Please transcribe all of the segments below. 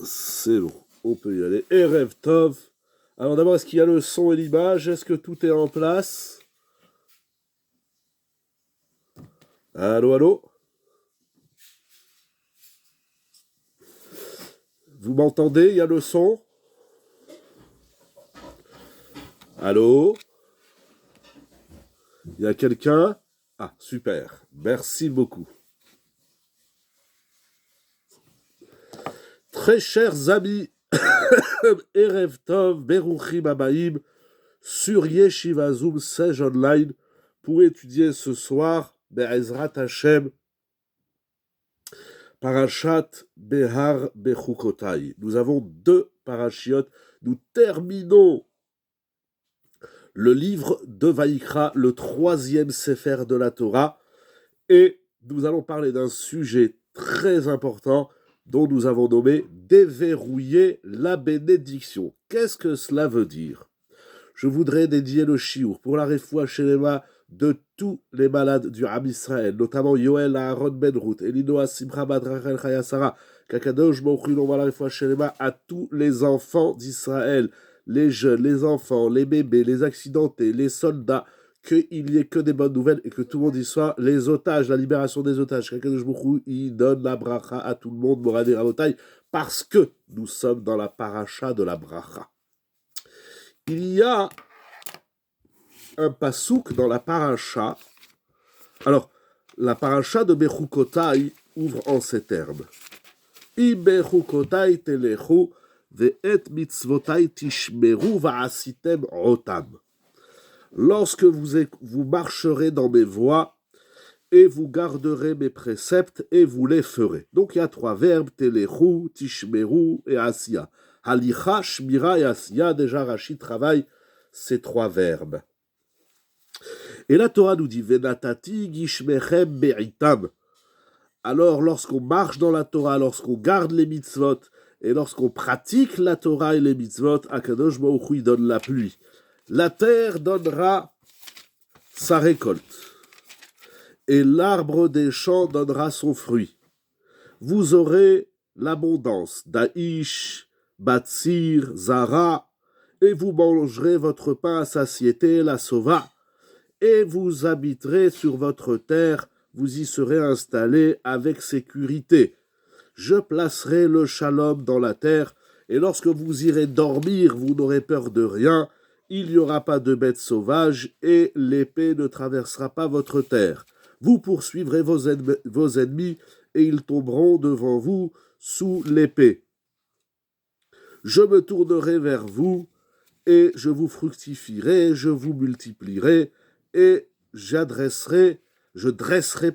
C'est bon, on peut y aller. Erev Tov. Alors d'abord, est-ce qu'il y a le son et l'image? Est-ce que tout est en place? Allô, allô? Vous m'entendez? Il y a le son? Allô? Il y a quelqu'un? Ah, super. Merci beaucoup. Très chers amis, Erev Tov, Beruchim Abaim, sur Yeshiva Zoom Sage Online, pour étudier ce soir, Be'ezrat Hashem, Parashat Behar Bechukotai. Nous avons deux parachiotes. Nous terminons le livre de Vaïkra, le troisième Sefer de la Torah, et nous allons parler d'un sujet très important dont nous avons nommé déverrouiller la bénédiction. Qu'est-ce que cela veut dire? Je voudrais dédier le chiour pour la refoua shelema de tous les malades du Ham Israël, notamment Yoel Aaron Ben Ruth, Elinoa Simcha Bat Rachel Chaya Sarah, Kakadosh Baruch Hu l'envoie la refoua shelema à tous les enfants d'Israël, les jeunes, les enfants, les bébés, les accidentés, les soldats, qu'il n'y ait que des bonnes nouvelles et que tout le monde y soit, les otages, la libération des otages, Kakadosh Baruch Hu, il donne la bracha à tout le monde, Moradi Rabotai, parce que nous sommes dans la paracha de la bracha. Il y a un pasouk dans la paracha. Alors, la paracha de Bechukotai ouvre en ces termes. I Bechukotai telechu ve'et mitzvotai tishmeru va'asitem otam. Lorsque vous marcherez dans mes voies, et vous garderez mes préceptes, et vous les ferez. Donc, il y a trois verbes, telechu, tishmeru et asiya. Halicha, shmira et asiya, déjà Rachid travaille ces trois verbes. Et la Torah nous dit Venatati gishmechem be'itam. Alors, lorsqu'on marche dans la Torah, lorsqu'on garde les mitzvot, et lorsqu'on pratique la Torah et les mitzvot, Akadosh Baruch Hu donne la pluie. La terre donnera sa récolte, et l'arbre des champs donnera son fruit. Vous aurez l'abondance d'Aïch, Batsir, Zara, et vous mangerez votre pain à satiété, la sova, et vous habiterez sur votre terre, vous y serez installés avec sécurité. Je placerai le shalom dans la terre, et lorsque vous irez dormir, vous n'aurez peur de rien, il n'y aura pas de bêtes sauvages, et l'épée ne traversera pas votre terre. Vous poursuivrez vos ennemis, et ils tomberont devant vous sous l'épée. Je me tournerai vers vous, et je vous fructifierai, je vous multiplierai, et je dresserai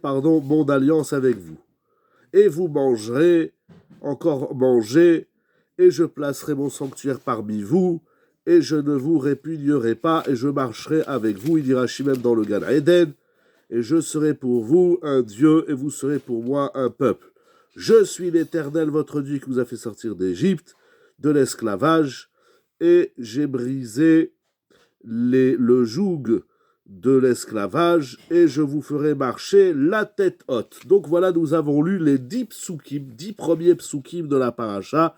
mon alliance avec vous. Et vous mangerez, encore manger, et je placerai mon sanctuaire parmi vous, et je ne vous répugnerai pas, et je marcherai avec vous, il dira même dans le Gan Eden, et je serai pour vous un Dieu, et vous serez pour moi un peuple. Je suis l'Éternel, votre Dieu, qui vous a fait sortir d'Égypte, de l'esclavage, et j'ai brisé le joug de l'esclavage, et je vous ferai marcher la tête haute. Donc voilà, nous avons lu les 10 psukim, 10 premiers psukim de la paracha,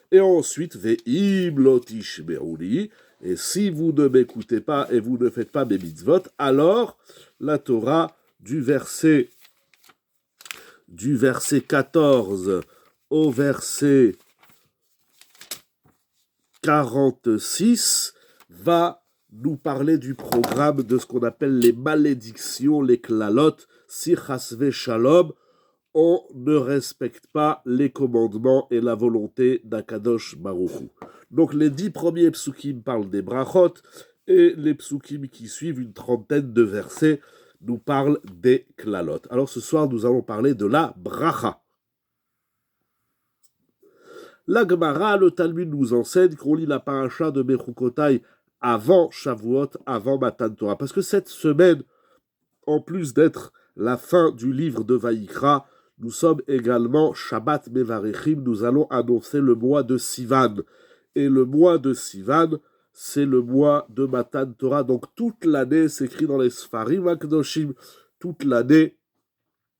et ensuite, ve'im lotish be'uli, et si vous ne m'écoutez pas et vous ne faites pas mes mitzvot, alors la Torah du verset 14 au verset 46 va nous parler du programme de ce qu'on appelle les malédictions, les klalotes, si chasve shalom, on ne respecte pas les commandements et la volonté d'Akadosh Baruch Hu. Donc les 10 premiers psukim parlent des brachot, et les psukim qui suivent, une trentaine de versets, nous parlent des klalotes. Alors ce soir, nous allons parler de la bracha. La Gemara, le Talmud nous enseigne qu'on lit la paracha de Bechukotai avant Shavuot, avant Matan Torah. Parce que cette semaine, en plus d'être la fin du livre de Vaïkra, nous sommes également Shabbat Mevarechim, nous allons annoncer le mois de Sivan. Et le mois de Sivan, c'est le mois de Matan Torah. Donc toute l'année, c'est écrit dans les Sfarim Akdoshim, toute l'année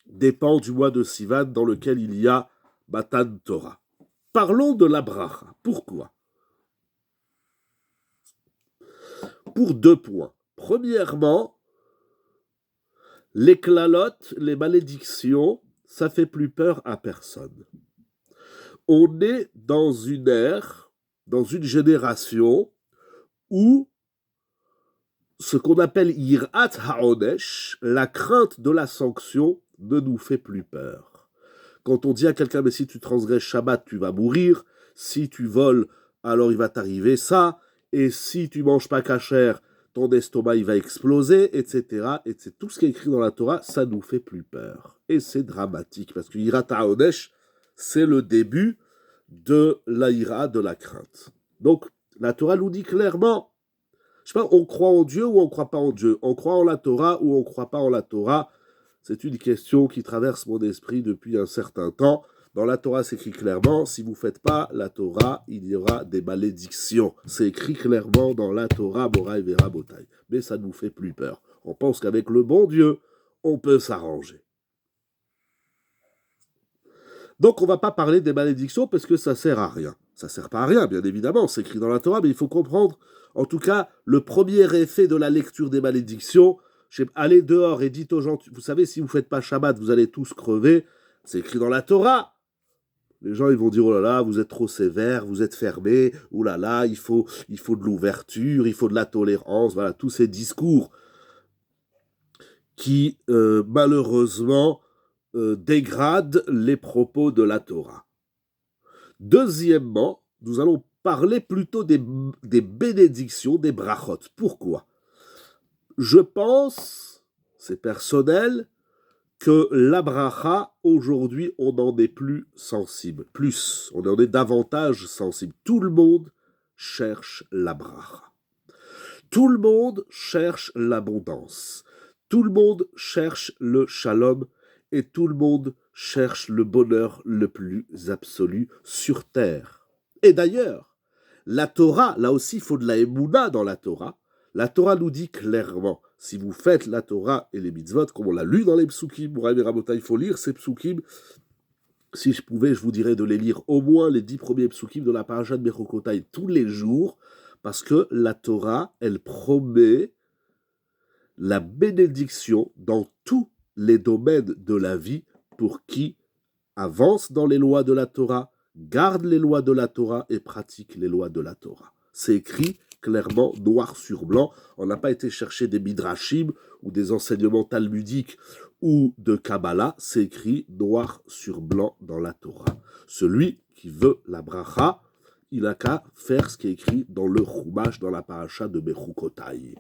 dépend du mois de Sivan dans lequel il y a Matan Torah. Parlons de la bracha. Pourquoi? Pour 2 points. Premièrement, les klalotes, les malédictions, ça fait plus peur à personne. On est dans une ère, dans une génération où ce qu'on appelle Yirat Ha'onesh, la crainte de la sanction, ne nous fait plus peur. Quand on dit à quelqu'un, mais si tu transgresses Shabbat, tu vas mourir, si tu voles, alors il va t'arriver ça, et si tu manges pas kasher, ton estomac il va exploser, etc. Et c'est tout ce qui est écrit dans la Torah, ça nous fait plus peur. Et c'est dramatique, parce que Yirat Ha'onesh, c'est le début de la ira, de la crainte. Donc, la Torah nous dit clairement, je sais pas, on croit en Dieu ou on ne croit pas en Dieu? On croit en la Torah ou on ne croit pas en la Torah? C'est une question qui traverse mon esprit depuis un certain temps. Dans la Torah, c'est écrit clairement, si vous ne faites pas la Torah, il y aura des malédictions. C'est écrit clairement dans la Torah, Moraï Vera Botaï. Mais ça ne nous fait plus peur. On pense qu'avec le bon Dieu, on peut s'arranger. Donc on ne va pas parler des malédictions parce que ça ne sert à rien. Ça ne sert pas à rien, bien évidemment, c'est écrit dans la Torah, mais il faut comprendre, en tout cas, le premier effet de la lecture des malédictions, allez dehors et dites aux gens, vous savez, si vous ne faites pas Shabbat, vous allez tous crever, c'est écrit dans la Torah. Les gens, ils vont dire, oh là là, vous êtes trop sévère, vous êtes fermé, oh là là, il faut de l'ouverture, il faut de la tolérance, voilà, tous ces discours qui, malheureusement, dégradent les propos de la Torah. Deuxièmement, nous allons parler plutôt des bénédictions, des brachot. Pourquoi? Je pense, c'est personnel, que la bracha, aujourd'hui, on n'en est plus sensible. Plus, on en est davantage sensible. Tout le monde cherche la bracha. Tout le monde cherche l'abondance. Tout le monde cherche le shalom et tout le monde cherche le bonheur le plus absolu sur terre. Et d'ailleurs, la Torah, là aussi, il faut de la émouna dans la Torah. La Torah nous dit clairement, si vous faites la Torah et les mitzvot, comme on l'a lu dans les psukim, il faut lire ces psukim. Si je pouvais, je vous dirais de les lire au moins les 10 premiers psukim de la paracha de Bechukotai tous les jours, parce que la Torah, elle promet la bénédiction dans tous les domaines de la vie pour qui avance dans les lois de la Torah, garde les lois de la Torah et pratique les lois de la Torah. C'est écrit clairement, noir sur blanc. On n'a pas été chercher des midrashim ou des enseignements talmudiques ou de Kabbalah. C'est écrit noir sur blanc dans la Torah. Celui qui veut la bracha, il n'a qu'à faire ce qui est écrit dans le Chumash, dans la paracha de Bechukotai.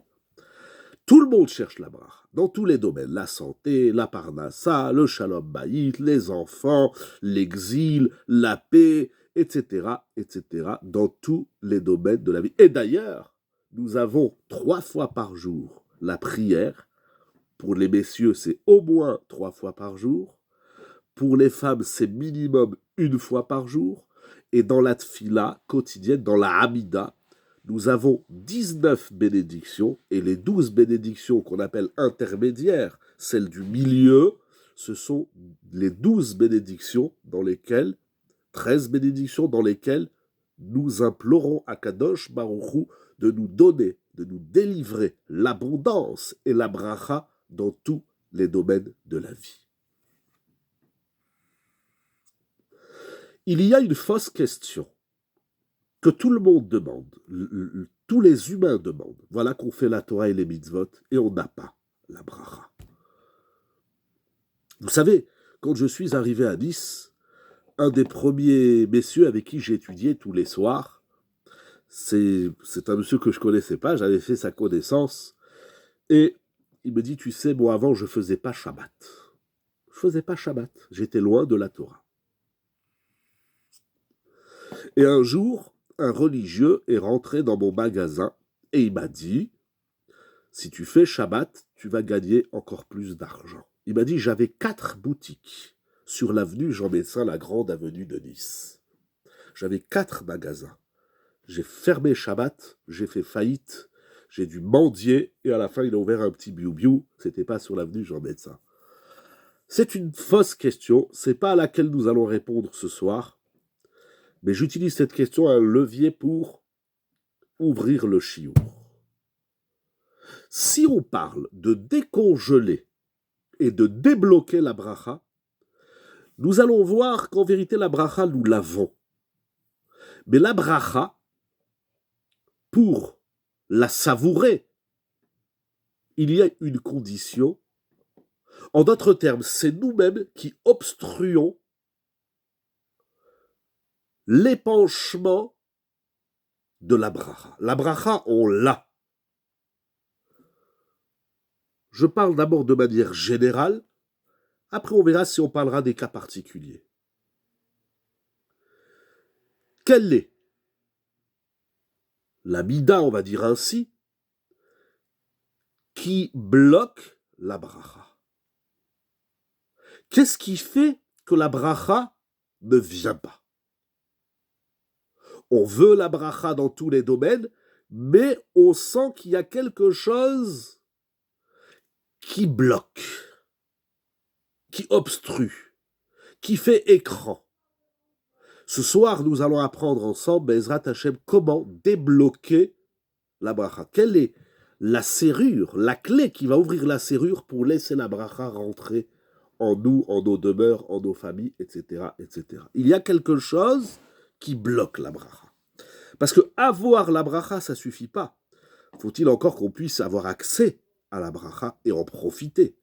Tout le monde cherche la bracha, dans tous les domaines, la santé, la parnassa, le shalom bayit, les enfants, l'exil, la paix, etc., etc., dans tous les domaines de la vie. Et d'ailleurs, nous avons 3 fois par jour la prière. Pour les messieurs, c'est au moins 3 fois par jour. Pour les femmes, c'est minimum 1 fois par jour. Et dans la tfila quotidienne, dans la Hamida, nous avons 19 bénédictions, et les 12 bénédictions qu'on appelle intermédiaires, celles du milieu, ce sont les 12 bénédictions dans lesquelles, 13 bénédictions dans lesquelles nous implorons à Kadosh Baruch Hu de nous donner, de nous délivrer l'abondance et la bracha dans tous les domaines de la vie. Il y a une fausse question que tout le monde demande, tous les humains demandent. Voilà qu'on fait la Torah et les mitzvot et on n'a pas la bracha. Vous savez, quand je suis arrivé à Nice, un des premiers messieurs avec qui j'ai étudié tous les soirs, c'est un monsieur que je ne connaissais pas, j'avais fait sa connaissance, et il me dit, tu sais, moi avant je ne faisais pas Shabbat. Je ne faisais pas Shabbat, j'étais loin de la Torah. Et un jour, un religieux est rentré dans mon magasin et il m'a dit, si tu fais Shabbat, tu vas gagner encore plus d'argent. Il m'a dit, j'avais 4 boutiques sur l'avenue Jean-Messin, la grande avenue de Nice. J'avais 4 magasins. J'ai fermé Shabbat, j'ai fait faillite, j'ai dû mendier et à la fin, il a ouvert un petit biou-biou. C'était pas sur l'avenue Jean-Messin. C'est une fausse question, c'est pas à laquelle nous allons répondre ce soir. Mais j'utilise cette question, un levier pour ouvrir le chiour. Si on parle de décongeler et de débloquer la bracha, nous allons voir qu'en vérité la bracha, nous l'avons. Mais la bracha, pour la savourer, il y a une condition. En d'autres termes, c'est nous-mêmes qui obstruons l'épanchement de la bracha. La bracha, on l'a. Je parle d'abord de manière générale, après on verra si on parlera des cas particuliers. Quelle est la mida, on va dire ainsi, qui bloque la bracha? Qu'est-ce qui fait que la bracha ne vient pas? On veut la bracha dans tous les domaines, mais on sent qu'il y a quelque chose qui bloque, qui obstrue, qui fait écran. Ce soir, nous allons apprendre ensemble, Bezrat Hashem, comment débloquer la bracha. Quelle est la serrure, la clé qui va ouvrir la serrure pour laisser la bracha rentrer en nous, en nos demeures, en nos familles, etc., etc. Il y a quelque chose qui bloque la bracha. Parce que avoir la bracha, ça ne suffit pas. Faut-il encore qu'on puisse avoir accès à la bracha et en profiter?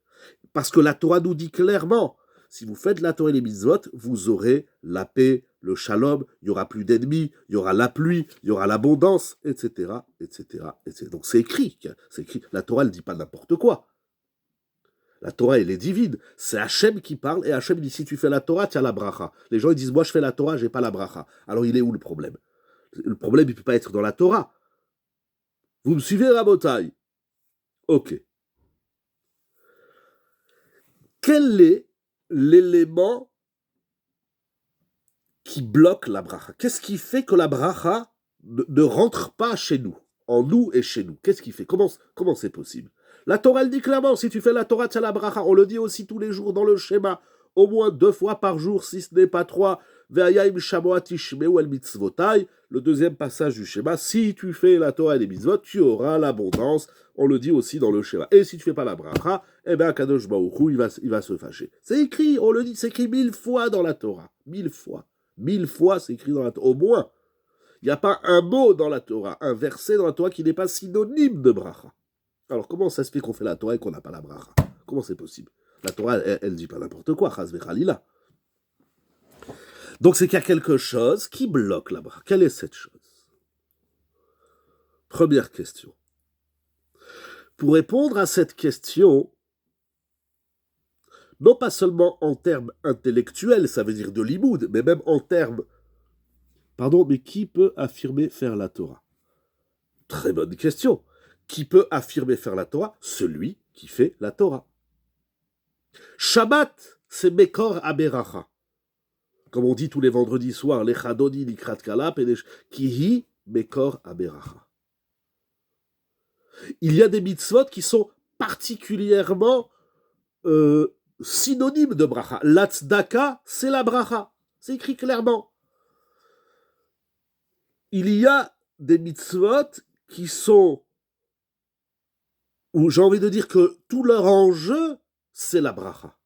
Parce que la Torah nous dit clairement, si vous faites la Torah et les mitzvot, vous aurez la paix, le shalom, il n'y aura plus d'ennemis, il y aura la pluie, il y aura l'abondance, etc., etc., etc. Donc c'est écrit. La Torah ne dit pas n'importe quoi. La Torah, elle est divine. C'est Hachem qui parle, et Hachem dit, si tu fais la Torah, tu as la bracha. Les gens, ils disent, moi, je fais la Torah, je n'ai pas la bracha. Alors, il est où le problème? Le problème, il ne peut pas être dans la Torah. Vous me suivez, Rabotai? Ok. Quel est l'élément qui bloque la bracha? Qu'est-ce qui fait que la bracha ne rentre pas chez nous, en nous et chez nous? Qu'est-ce qui fait? Comment c'est possible? La Torah, elle dit clairement, si tu fais la Torah, tu as la bracha. On le dit aussi tous les jours dans le schéma, au moins 2 fois par jour, si ce n'est pas 3. Le deuxième passage du schéma, si tu fais la Torah et les mitzvot, tu auras l'abondance. On le dit aussi dans le schéma. Et si tu fais pas la bracha, eh bien, Kadosh Baruch Hu, il va se fâcher. C'est écrit, on le dit, c'est écrit 1000 fois dans la Torah. 1000 fois. 1000 fois, c'est écrit dans la Torah. Au moins, il n'y a pas un mot dans la Torah, un verset dans la Torah qui n'est pas synonyme de bracha. Alors, comment ça se fait qu'on fait la Torah et qu'on n'a pas la bracha? Comment c'est possible? La Torah, elle ne dit pas n'importe quoi, chas vechalila. Donc, c'est qu'il y a quelque chose qui bloque la bracha. Quelle est cette chose? Première question. Pour répondre à cette question, non pas seulement en termes intellectuels, ça veut dire de limoud, mais même en termes... Pardon, mais qui peut affirmer faire la Torah? Très bonne question. Qui peut affirmer faire la Torah? Celui qui fait la Torah. Shabbat, c'est Mekor Aberacha. Comme on dit tous les vendredis soirs, Lechadoni Nikrat Kalap et Kihi Mekor Aberacha. Il y a des mitzvot qui sont particulièrement synonymes de bracha. L'atzdaka, c'est la bracha. C'est écrit clairement. Il y a des mitzvot qui sont, où j'ai envie de dire que tout leur enjeu, c'est la bracha.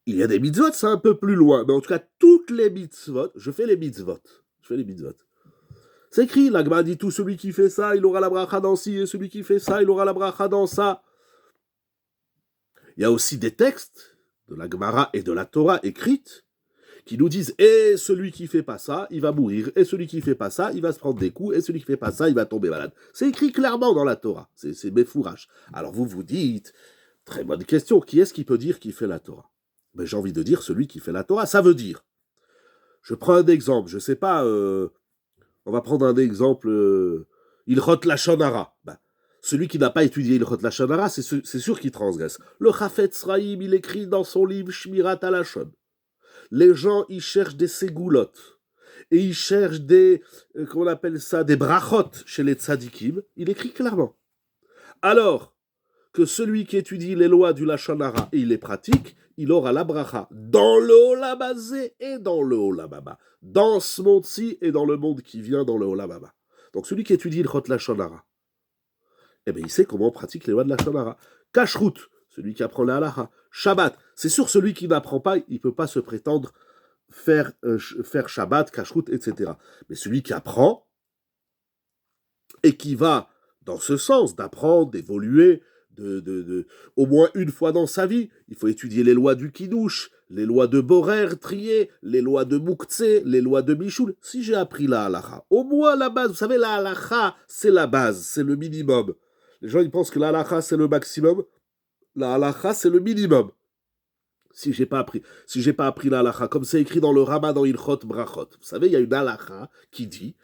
Il y a des mitzvot, c'est un peu plus loin, mais en tout cas, toutes les mitzvot, je fais les mitzvot. C'est écrit, la Gemara dit tout celui qui fait ça, il aura la bracha dans ci, et celui qui fait ça, il aura la bracha dans ça. Il y a aussi des textes de la Gemara et de la Torah écrites qui nous disent et celui qui fait pas ça, il va mourir, et celui qui fait pas ça, il va se prendre des coups, et celui qui fait pas ça, il va tomber malade. C'est écrit clairement dans la Torah, c'est Mefourash. Alors vous vous dites, très bonne question, qui est-ce qui peut dire qui fait la Torah? Ben, j'ai envie de dire celui qui fait la Torah, ça veut dire. Je prends un exemple, je sais pas, on va prendre un exemple, Ilchot Lashon Hara. Ben, celui qui n'a pas étudié Ilchot Lashon Hara, c'est sûr qu'il transgresse. Le Chafetz Chaim, il écrit dans son livre Shmirat HaLashon. Les gens, ils cherchent des ségoulottes. Et ils cherchent des, comment on appelle ça, des brachot chez les tzadikim. Il écrit clairement. Alors, que celui qui étudie les lois du Lachon Hara et il les pratique, il aura la bracha dans le Olam Hazé et dans le Olam Haba. Dans ce monde-ci et dans le monde qui vient dans le Olam Haba. Donc celui qui étudie le Chot Lachon Hara, eh bien il sait comment on pratique les lois de Lachon Hara. Kashrut, celui qui apprend la halacha. Shabbat, c'est sûr, celui qui n'apprend pas, il ne peut pas se prétendre faire Shabbat, Kashrut, etc. Mais celui qui apprend et qui va dans ce sens d'apprendre, d'évoluer, au moins une fois dans sa vie, il faut étudier les lois du Kiddush, les lois de Borer, trier, les lois de Moukhtse, les lois de Michoul. Si j'ai appris la halacha, au moins la base, vous savez, la halacha, c'est la base, c'est le minimum. Les gens, ils pensent que la halacha, c'est le maximum. La halacha, c'est le minimum. Si j'ai pas appris la halacha, comme c'est écrit dans le Rama dans Ilchot Brachot. Vous savez, il y a une halacha qui dit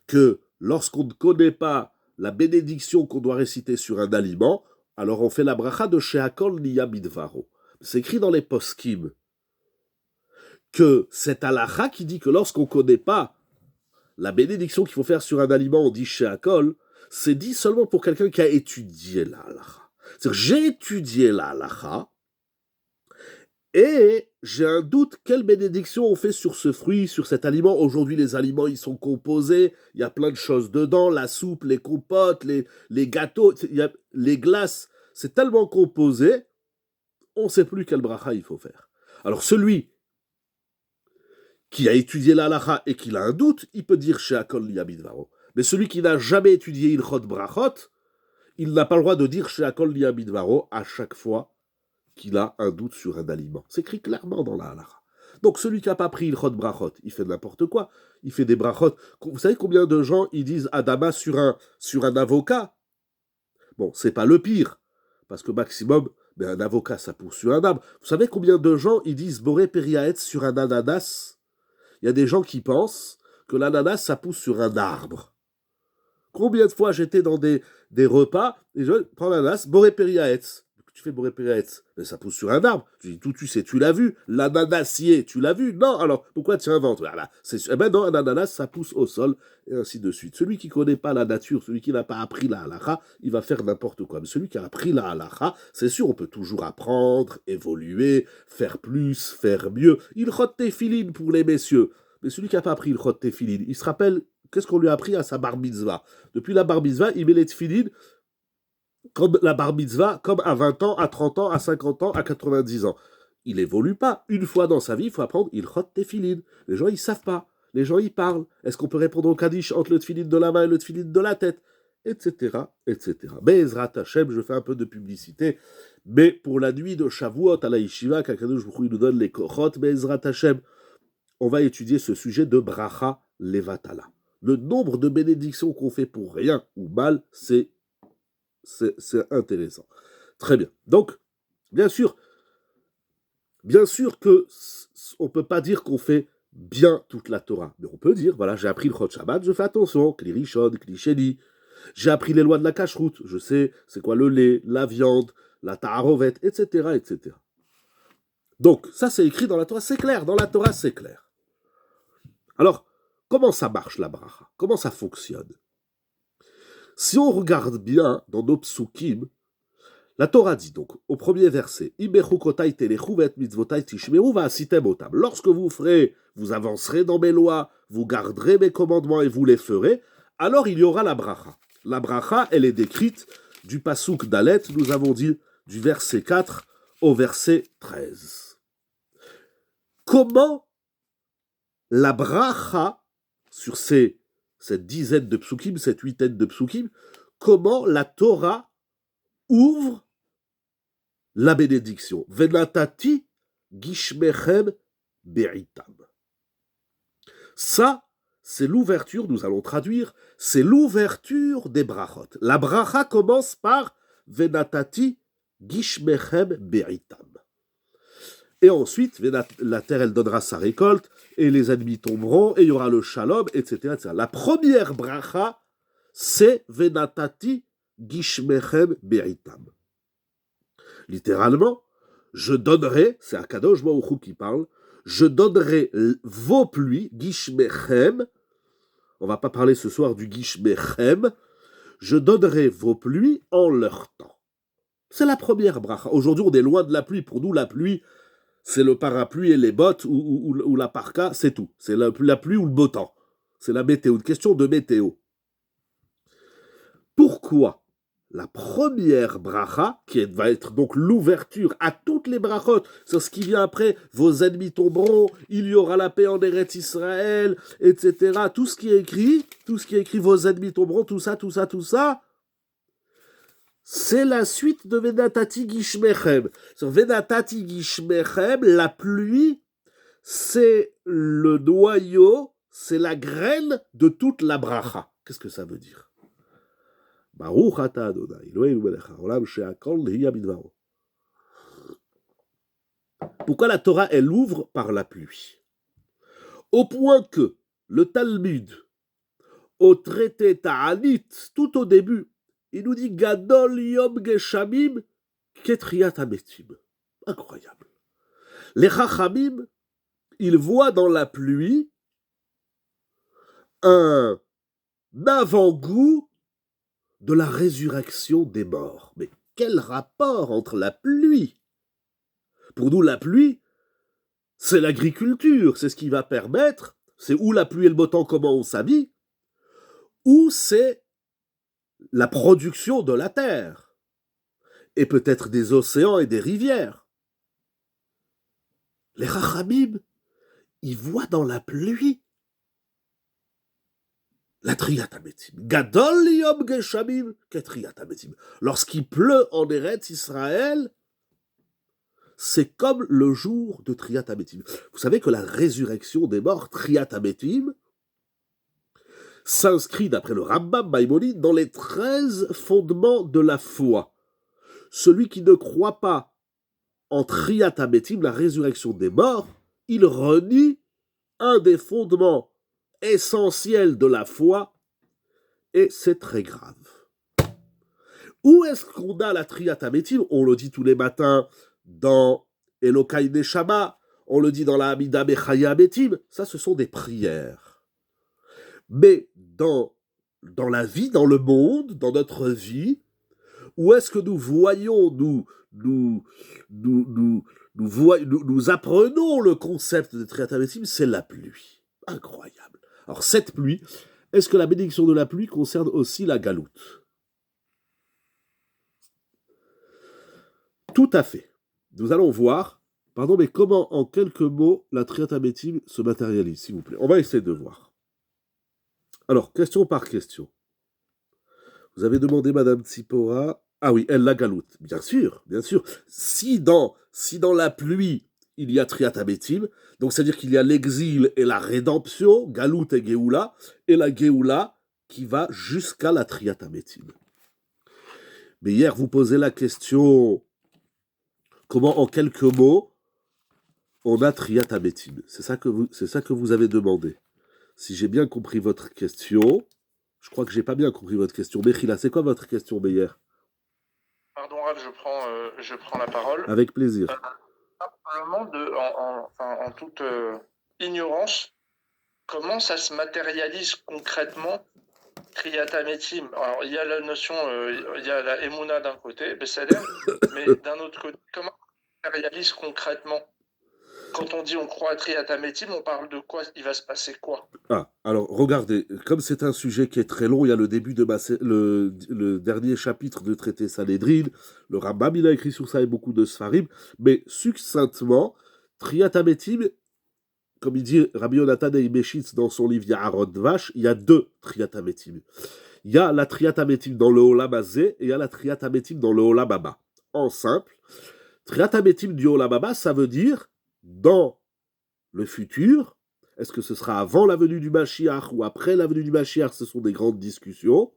que lorsqu'on ne connaît pas la bénédiction qu'on doit réciter sur un aliment, alors on fait la bracha de Sheakol Niya Midvaro. C'est écrit dans les poskim que cette halacha qui dit que lorsqu'on ne connaît pas la bénédiction qu'il faut faire sur un aliment, on dit Sheakol, c'est dit seulement pour quelqu'un qui a étudié la halacha. C'est-à-dire, j'ai étudié la halacha, et j'ai un doute, quelle bénédiction on fait sur ce fruit, sur cet aliment. Aujourd'hui, les aliments, ils sont composés, il y a plein de choses dedans, la soupe, les compotes, les gâteaux, les glaces, c'est tellement composé, on ne sait plus quel bracha il faut faire. Alors celui qui a étudié la halacha et qui a un doute, il peut dire Sheakol Niya Midvaro. Mais celui qui n'a jamais étudié Ilchot Brachot, il n'a pas le droit de dire Sheakol Niya Midvaro à chaque fois qu'il a un doute sur un aliment. C'est écrit clairement dans la halacha. Donc celui qui n'a pas pris le chod brachot, il fait n'importe quoi. Il fait des brachot. Vous savez combien de gens ils disent Adama sur un avocat? Bon, c'est pas le pire, parce que maximum, mais un avocat, ça pousse sur un arbre. Vous savez combien de gens ils disent Boré Periaetz sur un ananas? Il y a des gens qui pensent que l'ananas, ça pousse sur un arbre. Combien de fois j'étais dans des repas, et je prends l'ananas, Boré Periaetz. Tu fais Boré Periaetz, mais ça pousse sur un arbre. Tu dis, tout tu sais, tu l'as vu. L'ananassier, tu l'as vu? Non, alors pourquoi tu inventes? Voilà. Eh ben non, un ananas, ça pousse au sol, et ainsi de suite. Celui qui ne connaît pas la nature, celui qui n'a pas appris la halacha, il va faire n'importe quoi. Mais celui qui a appris la halacha, c'est sûr, on peut toujours apprendre, évoluer, faire plus, faire mieux. Il rote tes filines pour les messieurs. Mais celui qui n'a pas appris le rote tes filines, il se rappelle, qu'est-ce qu'on lui a appris à sa bar mitzvah? Depuis la bar mitzvah, il met les tefilines comme la bar mitzvah, comme à 20 ans, à 30 ans, à 50 ans, à 90 ans. Il n'évolue pas. Une fois dans sa vie, il faut apprendre, il rote tefilin. Les gens, ils ne savent pas. Les gens, ils parlent. Est-ce qu'on peut répondre au Kaddish entre le tefilin de la main et le tefilin de la tête? Etc., etc. Be'ezrat Hashem, je fais un peu de publicité, mais pour la nuit de Shavuot à la Yeshiva, qu'Akadosh Baruch Hu nous donne les kochot, Be'ezrat Hashem, on va étudier ce sujet de bracha levatala. Le nombre de bénédictions qu'on fait pour rien ou mal, c'est intéressant. Très bien. Donc, bien sûr que on ne peut pas dire qu'on fait bien toute la Torah. Mais on peut dire, voilà, j'ai appris le Chot Shabbat, je fais attention, Kli Rishon, Kli Sheni. J'ai appris les lois de la cacheroute, je sais c'est quoi le lait, la viande, la ta'arovet, etc., etc. Donc, ça c'est écrit dans la Torah, c'est clair. Dans la Torah, c'est clair. Alors, comment ça marche la bracha? Comment ça fonctionne? Si on regarde bien dans nos psukim, la Torah dit donc, au premier verset, lorsque vous ferez, vous avancerez dans mes lois, vous garderez mes commandements et vous les ferez, alors il y aura la bracha. La bracha, elle est décrite du pasuk d'Alet, nous avons dit, du verset 4 au verset 13. Comment la bracha, sur cette dizaine de psukim, cette huitaine de psukim, comment la Torah ouvre la bénédiction. Venatati gishmechem beritam. Ça, c'est l'ouverture, nous allons traduire, c'est l'ouverture des brachot. La bracha commence par Venatati gishmechem beritam. Et ensuite, la terre, elle donnera sa récolte, et les ennemis tomberont, et il y aura le shalom, etc., etc. La première bracha, c'est Venatati gishmechem beritam. Littéralement, je donnerai, c'est Akadosh Baruch Hu qui parle, je donnerai vos pluies, gishmechem, on ne va pas parler ce soir du gishmechem, je donnerai vos pluies en leur temps. C'est la première bracha. Aujourd'hui, on est loin de la pluie. Pour nous, la pluie, c'est le parapluie et les bottes ou la parka, c'est tout. C'est la pluie ou le beau temps. C'est la météo, une question de météo. Pourquoi la première bracha, va être donc l'ouverture à toutes les brachot, c'est ce qui vient après, vos ennemis tomberont, il y aura la paix en Eretz Israël, etc. Tout ce qui est écrit, vos ennemis tomberont, tout ça, c'est la suite de Venatati Gishmechem. Sur Venatati Gishmechem, la pluie, c'est le noyau, c'est la graine de toute la bracha. Qu'est-ce que ça veut dire? Baruch ata Adonai, Eloheinu melech haolam she'akol nehiyah bidvaro. Pourquoi la Torah, elle ouvre par la pluie? Au point que le Talmud, au traité Ta'anit, tout au début, il nous dit Gadol Yom Geshamim Ketriat Hametim. Incroyable. Les Chachamim, ils voient dans la pluie un avant-goût de la résurrection des morts. Mais quel rapport entre la pluie? Pour nous, la pluie, c'est l'agriculture, c'est ce qui va permettre, c'est où la pluie et le beau temps, comment on s'habille, ou c'est la production de la terre, et peut-être des océans et des rivières. Les Chachamim, ils voient dans la pluie la Triat Hametim. Gadol Yom Geshamim Ketriat Hametim. Lorsqu'il pleut en Eretz Israël, c'est comme le jour de Triat Hametim. Vous savez que la résurrection des morts, Triat Hametim, s'inscrit, d'après le Rambam Maïmonide, dans les 13 fondements de la foi. Celui qui ne croit pas en Triat Hametim, la résurrection des morts, il renie un des fondements essentiels de la foi, et c'est très grave. Où est-ce qu'on a la Triat Hametim? On le dit tous les matins dans Elokai Neshama, on le dit dans la Hamida Bechaya Hametim, ça ce sont des prières. Mais dans la vie, dans le monde, dans notre vie, où est-ce que nous voyons, nous apprenons le concept de Triat Hametim? C'est la pluie. Incroyable. Alors cette pluie, est-ce que la bénédiction de la pluie concerne aussi la galoute? Tout à fait. Nous allons voir, mais comment en quelques mots la Triat Hametim se matérialise, s'il vous plaît. On va essayer de voir. Alors, question par question. Vous avez demandé Madame Tzipora. Ah oui, elle la galoute. Bien sûr, bien sûr. Si dans la pluie, il y a Triat Hametim, donc c'est-à-dire qu'il y a l'exil et la rédemption, galoute et Géoula, et la Géoula qui va jusqu'à la Triat Hametim. Mais hier, vous posez la question, comment en quelques mots, on a Triat Hametim? C'est ça que vous avez demandé. Si j'ai bien compris votre question, je crois que j'ai pas bien compris votre question. Mechila, c'est quoi votre question, Meyer? Pardon, Rav, je prends la parole. Avec plaisir. Simplement, en toute ignorance, comment ça se matérialise concrètement, Triat Hametim? Alors, il y a la notion, il y a la Emouna d'un côté, Besséder, mais d'un autre côté, comment ça se matérialise concrètement? Quand on dit on croit à Triat Hametim, on parle de quoi? Il va se passer quoi? Ah, alors regardez, comme c'est un sujet qui est très long, il y a le début de le dernier chapitre de traité Sanhedrin, le Rambam, il a écrit sur ça et beaucoup de Sfarim, mais succinctement, Triat Hametim, comme il dit Rabbi Yonatan Eibeshitz dans son livre Yaharot Dvash, il y a deux Triat Hametim. Il y a la Triat Hametim dans le Olam Hazé et il y a la Triat Hametim dans le Olam Haba. En simple, Triat Hametim du Olam Haba, ça veut dire dans le futur. Est-ce que ce sera avant la venue du Mashiach ou après la venue du Mashiach? Ce sont des grandes discussions.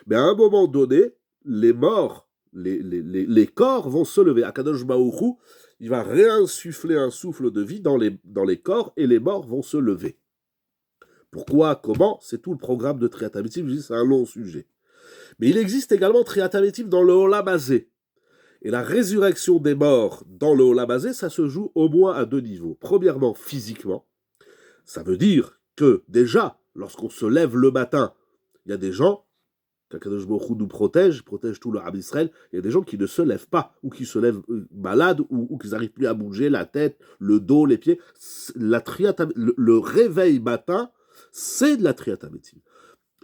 Mais à un moment donné, les morts, les corps vont se lever. Akadosh Baruch Hu, il va réinsuffler un souffle de vie dans les corps et les morts vont se lever. Pourquoi? Comment? C'est tout le programme de Triat Hametim. Je dis, c'est un long sujet. Mais il existe également Triat Hametim dans le Olam Hazé. Et la résurrection des morts dans le Olam Hazé, ça se joue au moins à deux niveaux. Premièrement, physiquement. Ça veut dire que déjà, lorsqu'on se lève le matin, il y a des gens qu'Akadosh Baruch Hu nous protège tout le Ham Israël. Il y a des gens qui ne se lèvent pas, ou qui se lèvent malades, ou qui n'arrivent plus à bouger la tête, le dos, les pieds. Le réveil matin, c'est de la triatamétine.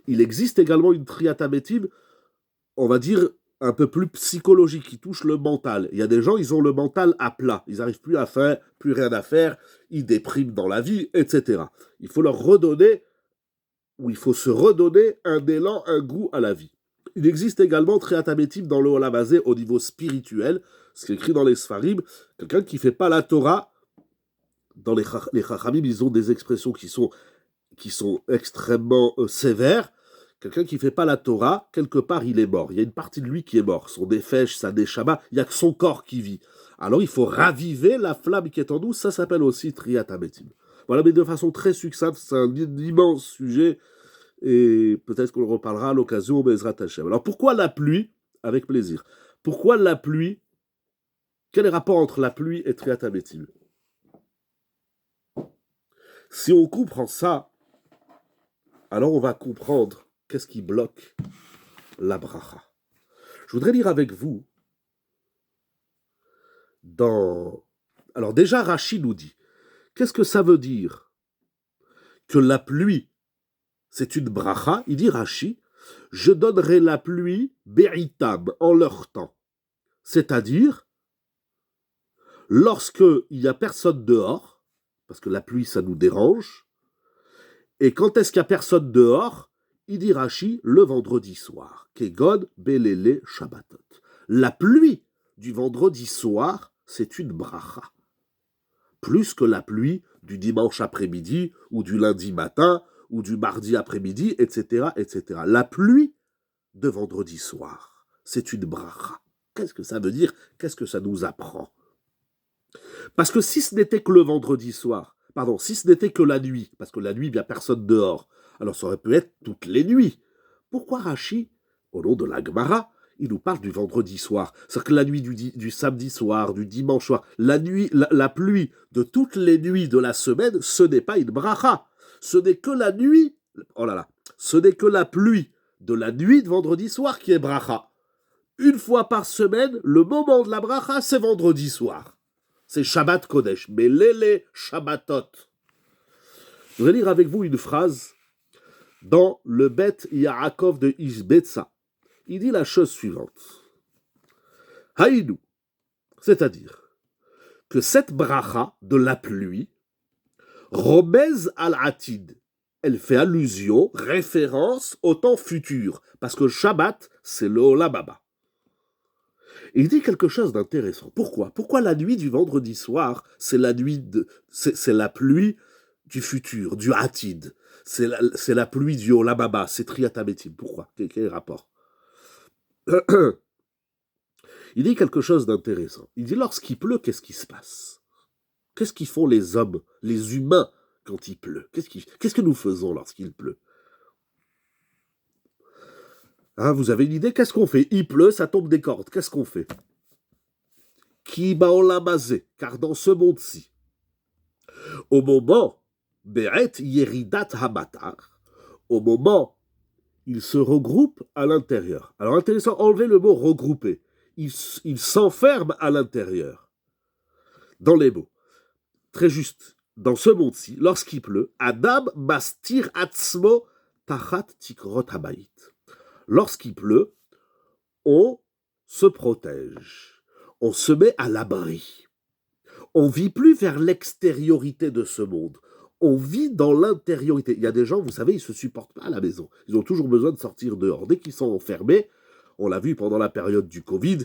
Il existe également une triatamétine, on va dire, un peu plus psychologique, qui touche le mental. Il y a des gens, ils ont le mental à plat. Ils n'arrivent plus à faire, plus rien à faire, ils dépriment dans la vie, etc. Il faut leur redonner, ou il faut se redonner un élan, un goût à la vie. Il existe également triatamétine dans le Olam Hazé au niveau spirituel, ce qui est écrit dans les Sfarim, quelqu'un qui ne fait pas la Torah. Dans les Chachamim, ils ont des expressions qui sont extrêmement sévères. Quelqu'un qui ne fait pas la Torah, quelque part, il est mort. Il y a une partie de lui qui est mort. Son nefesh, sa neshama, il n'y a que son corps qui vit. Alors, il faut raviver la flamme qui est en nous. Ça s'appelle aussi triatamétine. Voilà, mais de façon très succincte, c'est un immense sujet. Et peut-être qu'on le reparlera à l'occasion, Bezrat Hashem. Alors, pourquoi la pluie? Avec plaisir. Pourquoi la pluie? Quel est le rapport entre la pluie et triatamétine? Si on comprend ça, alors on va comprendre qu'est-ce qui bloque la bracha. Je voudrais lire avec vous Alors déjà, Rashi nous dit, qu'est-ce que ça veut dire que la pluie, c'est une bracha? Il dit Rashi, je donnerai la pluie béritam, en leur temps. C'est-à-dire, lorsque il n'y a personne dehors, parce que la pluie, ça nous dérange, et quand est-ce qu'il n'y a personne dehors? Il dit Rashi, le vendredi soir. Kegon belele shabbatot. La pluie du vendredi soir, c'est une bracha. Plus que la pluie du dimanche après-midi, ou du lundi matin, ou du mardi après-midi, etc., etc. La pluie de vendredi soir, c'est une bracha. Qu'est-ce que ça veut dire? Qu'est-ce que ça nous apprend? Parce que si ce n'était que le vendredi soir, si ce n'était que la nuit, parce que la nuit, il n'y a personne dehors, alors ça aurait pu être toutes les nuits. Pourquoi Rashi, au nom de la Gemara, il nous parle du vendredi soir? C'est-à-dire que la nuit du samedi soir, du dimanche soir, la pluie de toutes les nuits de la semaine, ce n'est pas une bracha. Ce n'est que la nuit, ce n'est que la pluie de la nuit de vendredi soir qui est bracha. Une fois par semaine, le moment de la bracha, c'est vendredi soir. C'est Shabbat Kodesh, mais l'élé Shabbatot. Je vais lire avec vous une phrase dans le Bet Yaakov de Ishbetza. Il dit la chose suivante. Haïnou, c'est-à-dire que cette bracha de la pluie, Romez al-Atid, elle fait allusion, référence au temps futur, parce que Shabbat, c'est le Olam Haba. Il dit quelque chose d'intéressant. Pourquoi la nuit du vendredi soir, c'est la pluie du futur, du Atid. C'est la pluie du Olam Haba, c'est Triatamétim. Pourquoi? Quel est le rapport? Il dit quelque chose d'intéressant. Il dit, lorsqu'il pleut, qu'est-ce qui se passe? Qu'est-ce qu'ils font les hommes, les humains, quand il pleut? Qu'est-ce que nous faisons lorsqu'il pleut? Vous avez une idée? Qu'est-ce qu'on fait? Il pleut, ça tombe des cordes. Qu'est-ce qu'on fait? Ki baolamazé, car dans ce monde-ci, au moment, Beret Yeridat Hamatar, au moment, ils se regroupent à l'intérieur. Alors intéressant, enlever le mot regrouper. Ils s'enferment à l'intérieur. Dans les mots. Très juste. Dans ce monde-ci, lorsqu'il pleut, Adam mastir atzmo tachat tikrot habayit. Lorsqu'il pleut, on se protège. On se met à l'abri. On vit plus vers l'extériorité de ce monde. On vit dans l'intériorité. Il y a des gens, vous savez, ils ne se supportent pas à la maison. Ils ont toujours besoin de sortir dehors. Dès qu'ils sont enfermés, on l'a vu pendant la période du Covid,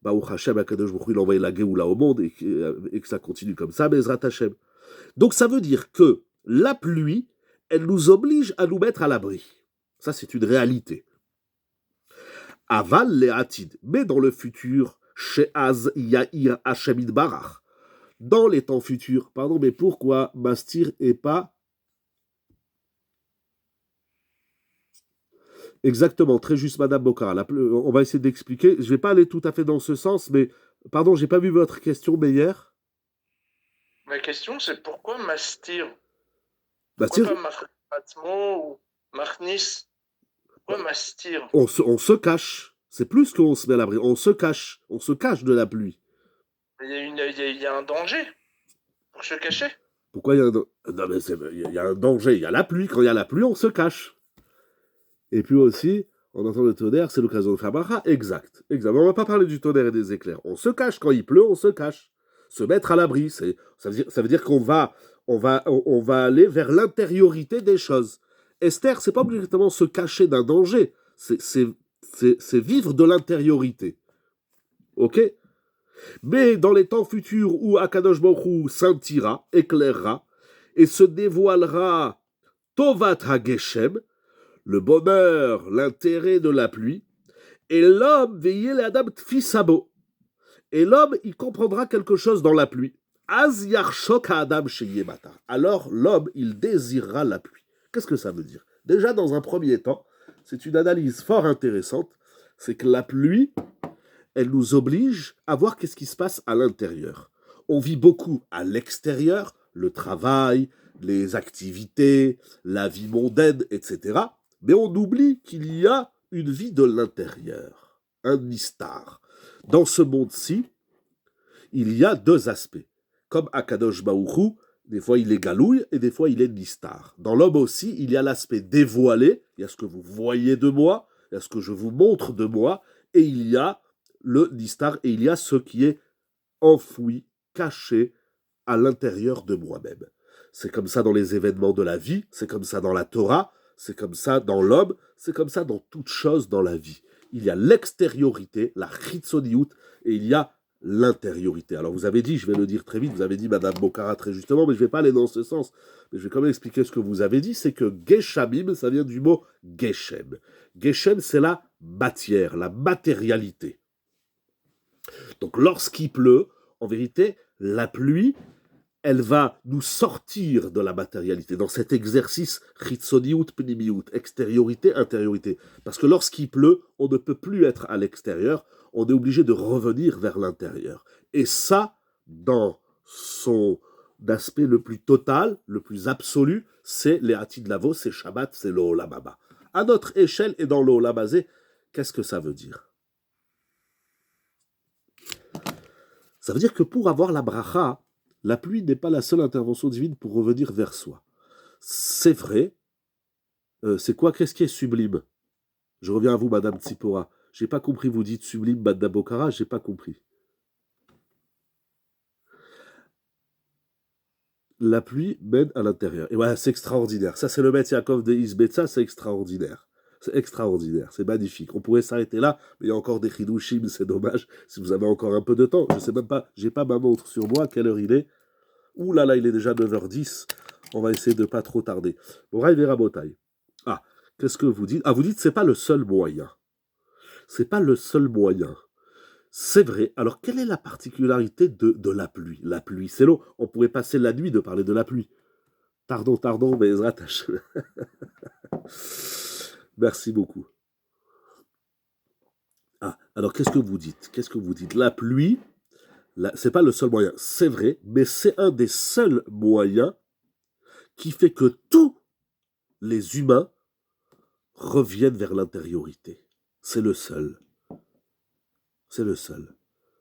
Baruch Hashem, Akadosh Baruch Hu, il envoie la Géoula au monde et que ça continue comme ça, Bezrat Hashem. Donc ça veut dire que la pluie, elle nous oblige à nous mettre à l'abri. Ça, c'est une réalité. Aval le'atid, mais dans le futur, she'az ya'ir Hashem idbarach. Dans les temps futurs, pardon, mais pourquoi mastir et pas exactement, très juste, Madame Bokara. On va essayer d'expliquer. Je ne vais pas aller tout à fait dans ce sens, mais pardon, j'ai pas vu votre question, Meyer. Ma question, c'est pourquoi mastir? Mastir Pourquoi pas Machatmo ou Machnis? Pourquoi mastir? On se cache. C'est plus qu'on se met à l'abri. On se cache. On se cache de la pluie. Il y a un danger pour se cacher. Pourquoi il y a un... Non, mais il y a un danger. Il y a la pluie. Quand il y a la pluie, on se cache. Et puis aussi, on entend le tonnerre, c'est l'occasion de faire bracha. Exact. Exact. Mais on ne va pas parler du tonnerre et des éclairs. On se cache. Quand il pleut, on se cache. Se mettre à l'abri, ça veut dire qu'on on va aller vers l'intériorité des choses. Esther, c'est pas obligatoirement se cacher d'un danger. C'est vivre de l'intériorité. Ok? Mais dans les temps futurs où Akadosh Baruch Hu scintillera, éclairera, et se dévoilera Tovat HaGeshem, le bonheur, l'intérêt de la pluie, et l'homme veillez l'Adam Tfisabo. Et l'homme, il comprendra quelque chose dans la pluie. Az yarshok Adam sheyemata. Alors l'homme, il désirera la pluie. Qu'est-ce que ça veut dire? Déjà, dans un premier temps, c'est une analyse fort intéressante. C'est que la pluie, elle nous oblige à voir qu'est-ce qui se passe à l'intérieur. On vit beaucoup à l'extérieur, le travail, les activités, la vie mondaine, etc. Mais on oublie qu'il y a une vie de l'intérieur, un nistar. Dans ce monde-ci, il y a deux aspects. Comme Akadosh Baruch Hu, des fois il est galouille et des fois il est nistar. Dans l'homme aussi, il y a l'aspect dévoilé, il y a ce que vous voyez de moi, il y a ce que je vous montre de moi, et il y a le nistar, et il y a ce qui est enfoui, caché à l'intérieur de moi-même. C'est comme ça dans les événements de la vie, c'est comme ça dans la Torah, c'est comme ça dans l'homme, c'est comme ça dans toute chose dans la vie. Il y a l'extériorité, la chitzoniout, et il y a l'intériorité. Alors vous avez dit, je vais le dire très vite, vous avez dit Madame Bocara très justement, mais je ne vais pas aller dans ce sens. Mais je vais quand même expliquer ce que vous avez dit, c'est que Geshamim, ça vient du mot Geshem. Geshem, c'est la matière, la matérialité. Donc lorsqu'il pleut, en vérité, la pluie, elle va nous sortir de la matérialité, dans cet exercice chitzoniout, pnimiout, extériorité, intériorité. Parce que lorsqu'il pleut, on ne peut plus être à l'extérieur, on est obligé de revenir vers l'intérieur. Et ça, dans son aspect le plus total, le plus absolu, c'est les Hatid Lavo, c'est Shabbat, c'est l'Olam Haba. À notre échelle et dans l'Olam Hazé, qu'est-ce que ça veut dire? Ça veut dire que pour avoir la bracha, la pluie n'est pas la seule intervention divine pour revenir vers soi. C'est vrai. C'est quoi? Qu'est-ce qui est sublime? Je reviens à vous, Madame Tsipora. J'ai pas compris, vous dites sublime, Madame Bocara, j'ai pas compris. La pluie mène à l'intérieur. Et voilà, c'est extraordinaire. Ça, c'est le Beth Yaakov de Isbetza, c'est extraordinaire. C'est extraordinaire, c'est magnifique. On pourrait s'arrêter là, mais il y a encore des chidushim, c'est dommage. Si vous avez encore un peu de temps, je sais même pas, j'ai pas ma montre sur moi, quelle heure il est. Ouh là là, il est déjà 9h10. On va essayer de ne pas trop tarder. Moraï Vera Botaï. Ah, qu'est-ce que vous dites? Ah, vous dites c'est pas le seul moyen. C'est pas le seul moyen. C'est vrai. Alors, quelle est la particularité de la pluie? La pluie, c'est l'eau. On pourrait passer la nuit de parler de la pluie. Tardons, mais Ezrat Hashem. Merci beaucoup. Ah, alors qu'est-ce que vous dites? Qu'est-ce que vous dites? La pluie, c'est pas le seul moyen. C'est vrai, mais c'est un des seuls moyens qui fait que tous les humains reviennent vers l'intériorité. C'est le seul. C'est le seul.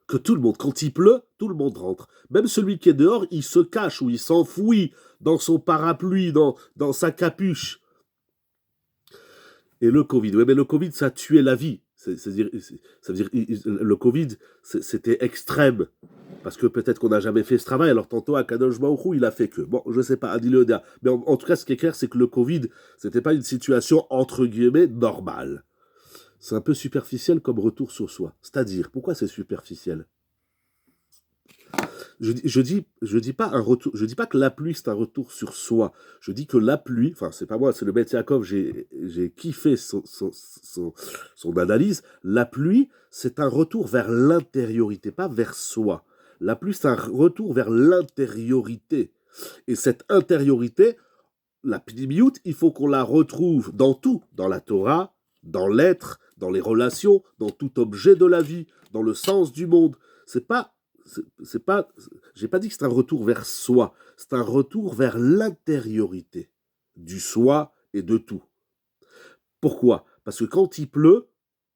Que tout le monde, quand il pleut, tout le monde rentre. Même celui qui est dehors, il se cache ou il s'enfouit dans son parapluie, dans sa capuche. Et le Covid, oui, mais le Covid, ça a tué la vie. Ça veut dire, le Covid, c'était extrême. Parce que peut-être qu'on n'a jamais fait ce travail. Alors tantôt, à Kadosh Baruch Hu, il a fait que. Bon, je ne sais pas, Adil Oda. Mais en tout cas, ce qui est clair, c'est que le Covid, c'était pas une situation, entre guillemets, normale. C'est un peu superficiel comme retour sur soi. C'est-à-dire, pourquoi c'est superficiel? Je dis pas un retour, je dis pas que la pluie c'est un retour sur soi. Je dis que la pluie, enfin c'est pas moi, c'est le Beth Yaakov, j'ai kiffé son analyse. La pluie, c'est un retour vers l'intériorité, pas vers soi. La pluie, c'est un retour vers l'intériorité. Et cette intériorité, la pnimiout, il faut qu'on la retrouve dans tout, dans la Torah, dans l'être, dans les relations, dans tout objet de la vie, dans le sens du monde. J'ai pas dit que c'est un retour vers soi, c'est un retour vers l'intériorité du soi et de tout. Pourquoi? Parce que quand il pleut,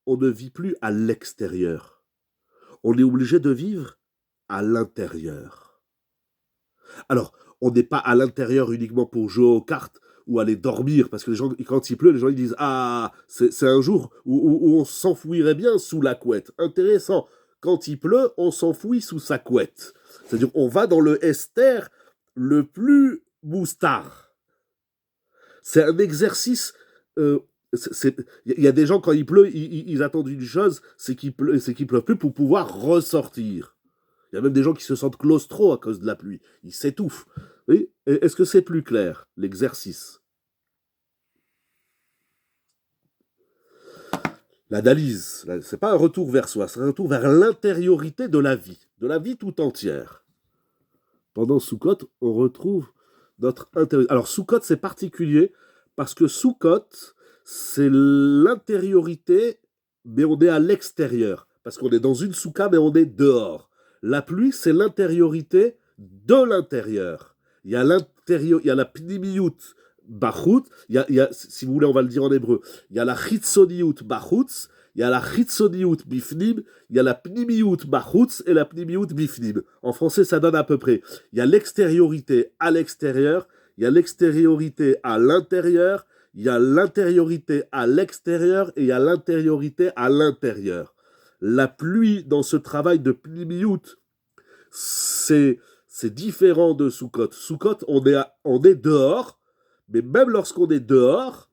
on ne vit plus à l'extérieur. On est obligé de vivre à l'intérieur. Alors, on n'est pas à l'intérieur uniquement pour jouer aux cartes ou aller dormir, parce que les gens, quand il pleut, les gens ils disent ah, c'est un jour où on s'enfouirait bien sous la couette. Intéressant. Quand il pleut, on s'enfouit sous sa couette. C'est-à-dire, on va dans le Esther le plus moustard. C'est un exercice. Il y a des gens, quand il pleut, ils attendent une chose, c'est qu'il pleuve plus pour pouvoir ressortir. Il y a même des gens qui se sentent claustro à cause de la pluie. Ils s'étouffent. Oui. Est-ce que c'est plus clair, l'exercice? L'analyse, c'est pas un retour vers soi, c'est un retour vers l'intériorité de la vie tout entière. Pendant Sukkot, on retrouve notre intériorité. Alors Sukkot, c'est particulier parce que Sukkot, c'est l'intériorité, mais on est à l'extérieur. Parce qu'on est dans une soukha, mais on est dehors. La pluie, c'est l'intériorité de l'intérieur. Il y a l'intérieur, il y a la pnimiyut bachut, si vous voulez, on va le dire en hébreu, il y a la chitzoniyut bachutz, il y a la chitzoniyut bifnim, il y a la pnimiyut bachutz et la pnimiyut bifnim. En français, ça donne à peu près. Il y a l'extériorité à l'extérieur, il y a l'extériorité à l'intérieur, il y a l'intériorité à l'extérieur et il y a l'intériorité à l'intérieur. La pluie dans ce travail de pnimiyut, c'est différent de Sukkot. Sukkot, on est dehors, mais même lorsqu'on est dehors,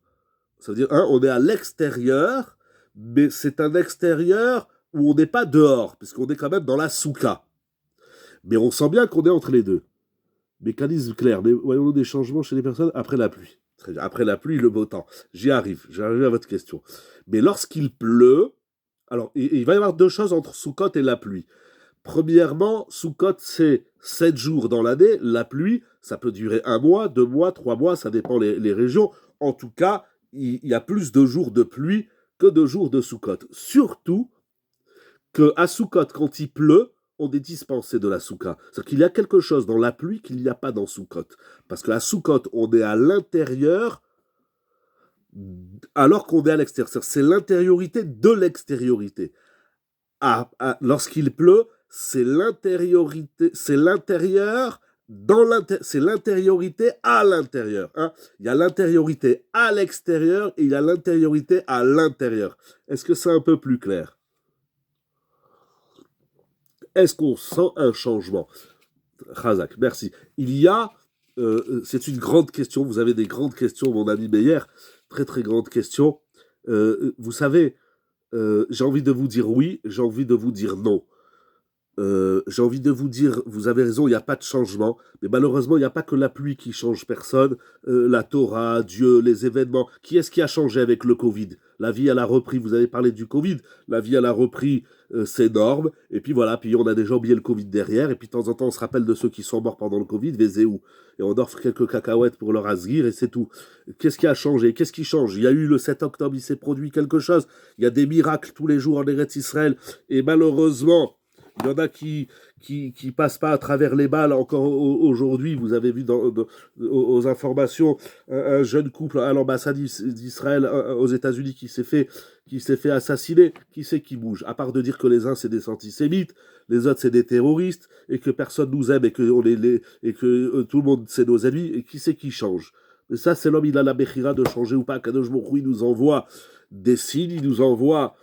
ça veut dire, on est à l'extérieur, mais c'est un extérieur où on n'est pas dehors, puisqu'on est quand même dans la soukha. Mais on sent bien qu'on est entre les deux. Mécanisme clair, mais voyons-nous des changements chez les personnes après la pluie. Après la pluie, le beau temps. J'arrive à votre question. Mais lorsqu'il pleut, alors il va y avoir deux choses entre Sukkot et la pluie. Premièrement, Sukkot, c'est 7 jours dans l'année. La pluie, ça peut durer 1 mois, 2 mois, 3 mois, ça dépend les régions. En tout cas, il y a plus de jours de pluie que de jours de Sukkot. Surtout qu'à Sukkot, quand il pleut, on est dispensé de la soukha. C'est-à-dire qu'il y a quelque chose dans la pluie qu'il n'y a pas dans Sukkot. Parce qu'à Sukkot, on est à l'intérieur alors qu'on est à l'extérieur. C'est l'intériorité de l'extériorité. Lorsqu'il pleut, c'est l'intériorité, c'est l'intérieur c'est l'intériorité à l'intérieur. Hein. Il y a l'intériorité à l'extérieur et il y a l'intériorité à l'intérieur. Est-ce que c'est un peu plus clair? Est-ce qu'on sent un changement? Khazak, merci. C'est une grande question, vous avez des grandes questions, mon ami Meyer, très très grandes questions. Vous savez, j'ai envie de vous dire oui, j'ai envie de vous dire non. J'ai envie de vous dire, vous avez raison, il n'y a pas de changement, mais malheureusement, il n'y a pas que la pluie qui change personne, la Torah, Dieu, les événements. Qui est-ce qui a changé avec le Covid? La vie, elle a repris, vous avez parlé du Covid, la vie, elle a repris ses normes, et puis voilà, puis on a déjà oublié le Covid derrière, et puis de temps en temps, on se rappelle de ceux qui sont morts pendant le Covid, Vézéou, et on offre quelques cacahuètes pour leur asgir, et c'est tout. Qu'est-ce qui a changé? Qu'est-ce qui change? Il y a eu le 7 octobre, il s'est produit quelque chose, il y a des miracles tous les jours en Eretz Israël, et malheureusement, il y en a qui passent pas à travers les balles encore aujourd'hui. Vous avez vu aux informations un jeune couple à l'ambassade d'Israël aux États-Unis qui s'est fait assassiner. Qui c'est qui bouge? À part de dire que les uns c'est des antisémites, les autres c'est des terroristes et que personne nous aime et que tout le monde c'est nos ennemis. Et qui c'est qui change? Mais ça, c'est l'homme, il a la béchira de changer ou pas. Kadosh Baruch Hu, il nous envoie des signes, il nous envoie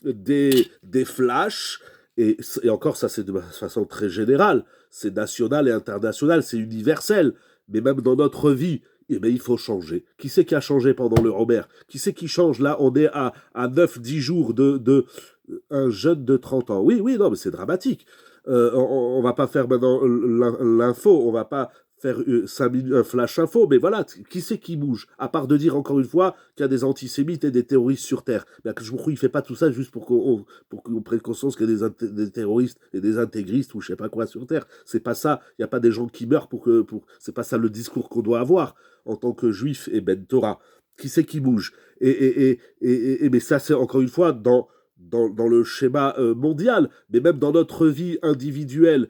des flashs. Et encore, ça c'est de façon très générale, c'est national et international, c'est universel. Mais même dans notre vie, eh bien, il faut changer. Qui c'est qui a changé pendant le Robert? Qui c'est qui change? Là, on est à 9-10 jours de un jeune de 30 ans. Oui, non, mais c'est dramatique. On va pas faire maintenant l'info, on va pas faire 5 minutes, un flash info, mais voilà, qui c'est qui bouge? À part de dire encore une fois qu'il y a des antisémites et des terroristes sur Terre. Mais je vous crois, il fait pas tout ça juste pour qu'on prenne conscience qu'il y a des terroristes et des intégristes ou je sais pas quoi sur Terre. C'est pas ça. Il n'y a pas des gens qui meurent c'est pas ça le discours qu'on doit avoir en tant que juif et Ben Torah. Qui c'est qui bouge? Mais ça, c'est encore une fois dans le schéma mondial, mais même dans notre vie individuelle,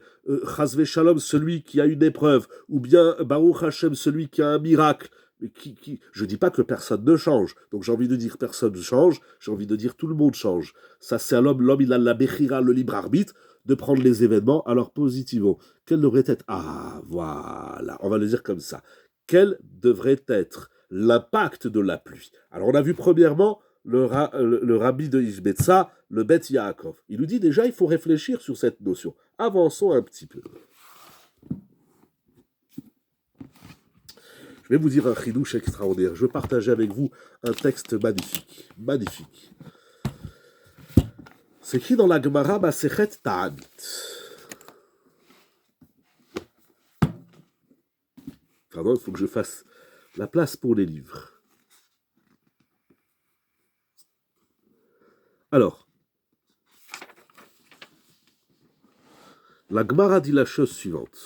Chasvé Shalom, celui qui a une épreuve, ou bien Baruch Hashem, celui qui a un miracle, Mais je ne dis pas que personne ne change. Donc j'ai envie de dire personne change, j'ai envie de dire tout le monde change. Ça, c'est à l'homme. L'homme, il a la bechira, le libre arbitre, de prendre les événements alors positivement. Quel devrait être... Ah, voilà, on va le dire comme ça. Quel devrait être l'impact de la pluie? Alors on a vu premièrement le rabbi de Ishbetza, le Bet Yaakov. Il nous dit déjà, il faut réfléchir sur cette notion. Avançons un petit peu. Je vais vous dire un chidouche extraordinaire. Je vais partager avec vous un texte magnifique. Magnifique. C'est écrit dans la Gemara Masechet Ta'anit. Pardon, il faut que je fasse la place pour les livres. Alors, la Gemara dit la chose suivante.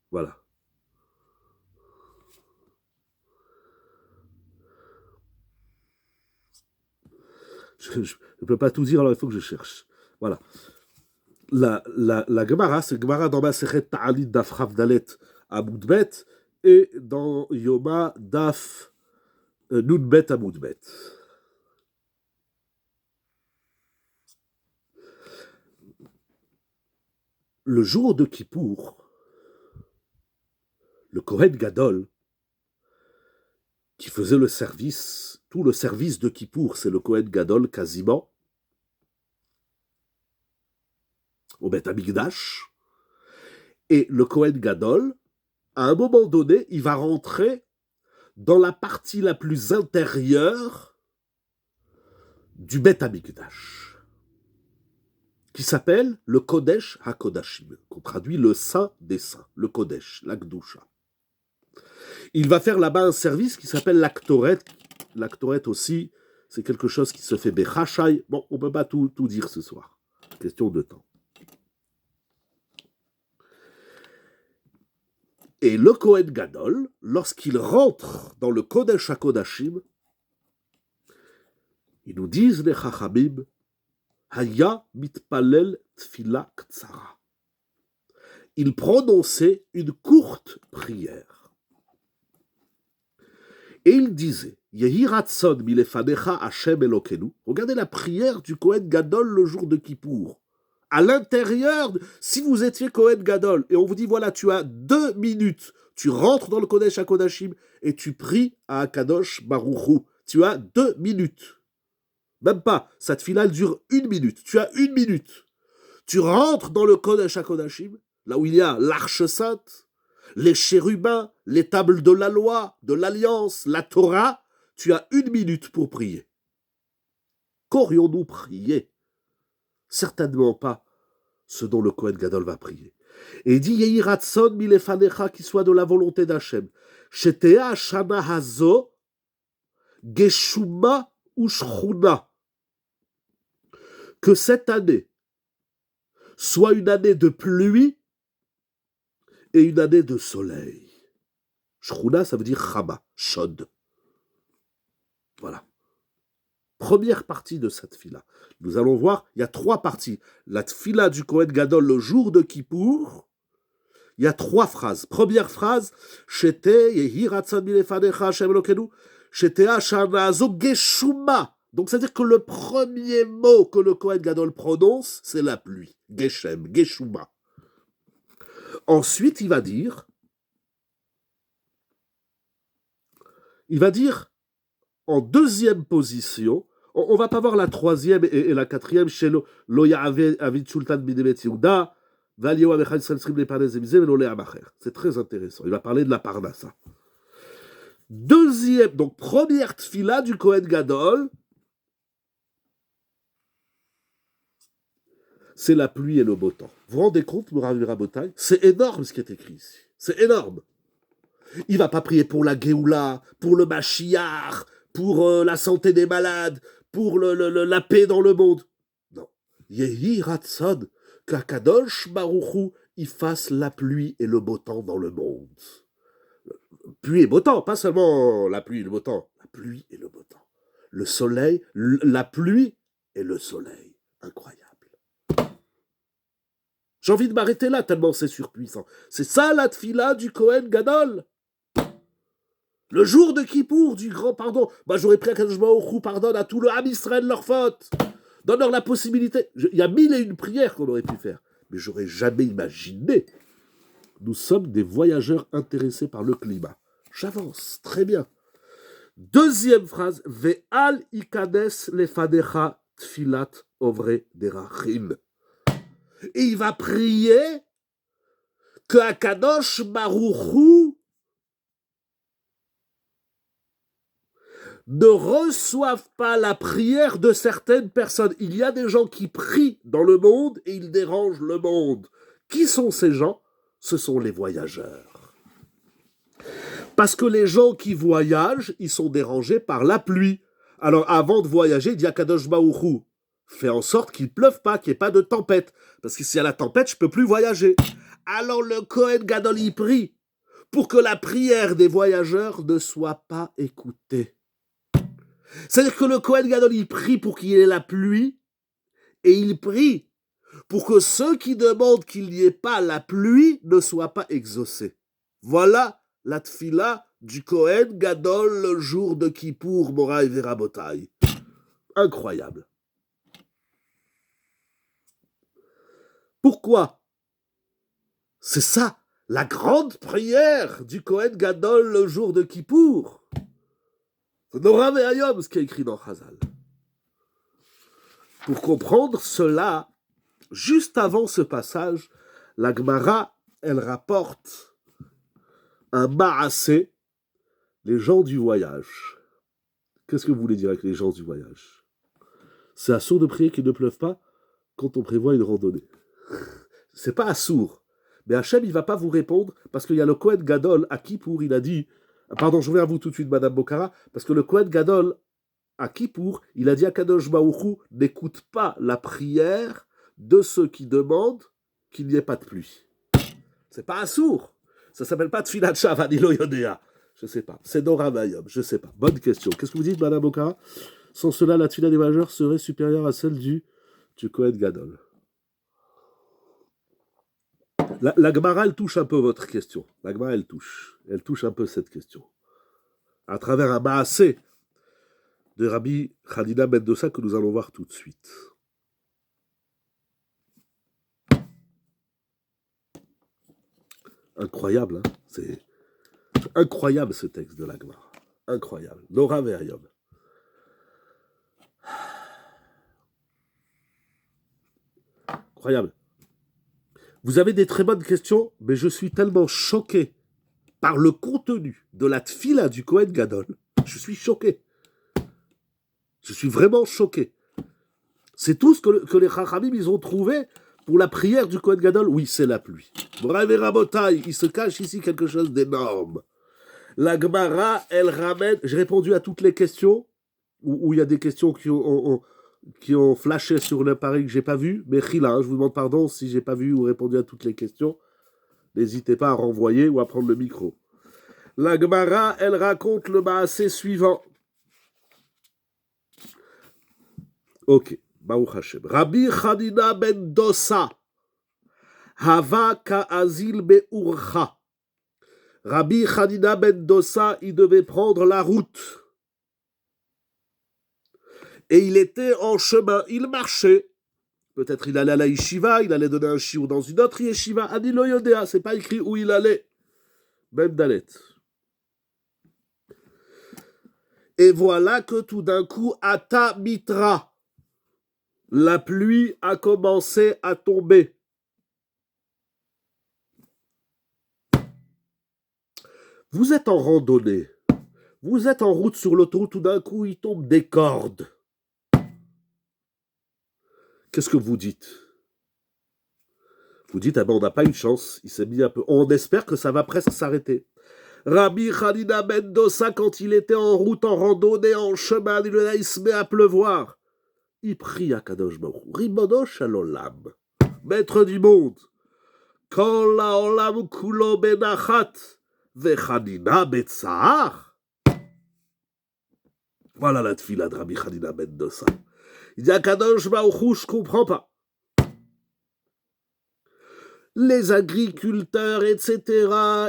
Voilà. Je ne peux pas tout dire, alors il faut que je cherche. Voilà. La Gemara, c'est Gemara dans Masechet Ta'anit Daf Chavdalet Amud Bet et dans Yoma Daf Nun Bet Amud Bet. Le jour de Kippour, le Kohen Gadol, qui faisait le service, tout le service de Kippour, c'est le Kohen Gadol quasiment, au Beth Amikdash, et le Kohen Gadol, à un moment donné, il va rentrer dans la partie la plus intérieure du Beth Amikdash, qui s'appelle le Kodesh HaKodashim, qu'on traduit le Saint des Saints, le Kodesh, la Gdusha. Il va faire là-bas un service qui s'appelle l'Aktoret. L'Aktoret aussi, c'est quelque chose qui se fait Bechashai. Bon, on ne peut pas tout dire ce soir. Question de temps. Et le Kohen Gadol, lorsqu'il rentre dans le Kodesh HaKodashim, ils nous disent les Chachamim, Haya mitpalel tfila ktsara. Il prononçait une courte prière. Et il disait, Yehi ratson milefanecha Hashem Elokenu. Regardez la prière du Kohen Gadol le jour de Kippour. À l'intérieur, si vous étiez Kohen Gadol, et on vous dit, voilà, tu as 2 minutes, tu rentres dans le Kodesh HaKodashim et tu pries à Akadosh Baruch Hu. Tu as 2 minutes. Même pas, cette fila dure 1 minute. Tu as 1 minute. Tu rentres dans le Kodesh HaKodashim, là où il y a l'arche sainte, les chérubins, les tables de la loi, de l'alliance, la Torah, tu as 1 minute pour prier. Qu'aurions-nous prié? Certainement pas ce dont le Kohen Gadol va prier. Et il dit, Yehi ratson milefanecha, qui soit de la volonté d'Hachem. Shetea shana hazo, geshuma ou shchuna. Que cette année soit une année de pluie et une année de soleil. Shchuna, ça veut dire chama, chaude. Voilà. Première partie de cette fila. Nous allons voir, il y a 3 parties. La fila du Kohen Gadol le jour de Kippour, il y a 3 phrases. Première phrase, Shete yehi ratzon milefanecha Hashem Elokenu, Shetea shana hazo geshuma. Donc c'est-à-dire que le premier mot que le Kohen Gadol prononce, c'est la pluie. Geshem, geshuma. Ensuite, il va dire en deuxième position, on ne va pas voir la troisième et la quatrième chez Loya Avid Sultan Bidemet Yehuda, c'est très intéressant. Il va parler de la Parnassa. Deuxième, donc première tfila du Kohen Gadol, c'est la pluie et le beau temps. Vous vous rendez compte, Mouravi Rabotai? C'est énorme ce qui est écrit ici. C'est énorme. Il ne va pas prier pour la Géoula, pour le Mashiach, pour la santé des malades, pour la paix dans le monde. Non. Yehi Ratzon, qu'Akadosh Baruch Hu, il fasse la pluie et le beau temps dans le monde. Pluie et beau temps, pas seulement la pluie et le beau temps. La pluie et le beau temps. Le soleil, la pluie et le soleil. Incroyable. J'ai envie de m'arrêter là tellement c'est surpuissant. C'est ça la tfila du Kohen Gadol. Le jour de Kippour, du grand pardon. J'aurais pris à Kadosh Baruch Hu pardonne à tout le Ham Israël leurs fautes. Donne-leur la possibilité. Il y a 1001 prières qu'on aurait pu faire. Mais j'aurais jamais imaginé. Nous sommes des voyageurs intéressés par le climat. J'avance, très bien. Deuxième phrase. Ve'al ikades lefadecha tfilat ovre derachim. Et il va prier que Akadosh Baruch Hu ne reçoivent pas la prière de certaines personnes. Il y a des gens qui prient dans le monde et ils dérangent le monde. Qui sont ces gens? Ce sont les voyageurs. Parce que les gens qui voyagent, ils sont dérangés par la pluie. Alors avant de voyager, il dit à Kadosh Baruch Hu, fais en sorte qu'il ne pleuve pas, qu'il n'y ait pas de tempête. Parce que s'il y a la tempête, je ne peux plus voyager. Alors le Kohen Gadol y prie pour que la prière des voyageurs ne soit pas écoutée. C'est-à-dire que le Kohen Gadol, il prie pour qu'il y ait la pluie, et il prie pour que ceux qui demandent qu'il n'y ait pas la pluie ne soient pas exaucés. Voilà la tfila du Kohen Gadol le jour de Kippour, Moraï Verabotai. Incroyable. Pourquoi? C'est ça, la grande prière du Kohen Gadol le jour de Kippour. C'est Nora Ve'ayom, ce qui est écrit dans Chazal. Pour comprendre cela, juste avant ce passage, la Gemara, elle rapporte un ma'asé, les gens du voyage. Qu'est-ce que vous voulez dire avec les gens du voyage? C'est assourd de prier qu'il ne pleuve pas quand on prévoit une randonnée. C'est pas assourd. Mais Hachem, il ne va pas vous répondre parce qu'il y a le Kohen Gadol à Kippour, il a dit... Pardon, je reviens à vous tout de suite, Madame Bokhara, parce que le Kohen Gadol à Kippour, il a dit à Kadosh Baruch Hu, n'écoute pas la prière de ceux qui demandent qu'il n'y ait pas de pluie. C'est pas assourd. Ça s'appelle pas Tfilat Shavan, Ilo Yodea. Je sais pas. C'est Nora Vayom, je sais pas. Bonne question. Qu'est-ce que vous dites, Madame Bokhara? Sans cela, la Tfilat des majeurs serait supérieure à celle du Kohen Gadol. La Gemara, elle touche un peu votre question. La Gemara, elle touche un peu cette question. À travers un maasé de Rabbi Hanina ben Dosa que nous allons voir tout de suite. Incroyable, hein? C'est incroyable ce texte de la Gemara. Incroyable. Nora Ve'ayom. Incroyable. Vous avez des très bonnes questions, mais je suis tellement choqué par le contenu de la tfila du Kohen Gadol. Je suis choqué. Je suis vraiment choqué. C'est tout ce que les Chachamim, ils ont trouvé pour la prière du Kohen Gadol. Oui, c'est la pluie. Brave Rabotai, il se cache ici quelque chose d'énorme. La Gemara, elle ramène... J'ai répondu à toutes les questions, où il y a des questions qui ont flashé sur le pari que j'ai pas vu. Mais Chila, je vous demande pardon si j'ai pas vu ou répondu à toutes les questions. N'hésitez pas à renvoyer ou à prendre le micro. La Gemara, elle raconte le maasé suivant. Ok, Baruch Hashem. Rabbi Hanina ben Dosa, Hava ka'azil be'urcha. Rabbi Hanina ben Dosa, il devait prendre la route. Et il était en chemin, il marchait. Peut-être il allait à la yeshiva, il allait donner un shiur dans une autre yeshiva. Ani lo yodea, c'est pas écrit où il allait. Ben Dalet. Et voilà que tout d'un coup, Ata Mitra, la pluie a commencé à tomber. Vous êtes en randonnée, vous êtes en route sur l'autoroute, tout d'un coup, il tombe des cordes. Qu'est-ce que vous dites? Vous dites, on n'a pas eu de chance, il s'est mis un peu... On espère que ça va presque s'arrêter. Rabbi Hanina ben Dosa, quand il était en route, en randonnée, en chemin, il se met à pleuvoir. Il prie à Kadosh Baruch Hu, Ribono shel olam, maître du monde, Kol haolam kulo benachat, vechanina betzahar. Voilà la tfila de Rabbi Hanina ben Dosa. Il dit à Kadosh Baruch Hu, je comprends pas. les agriculteurs, etc.,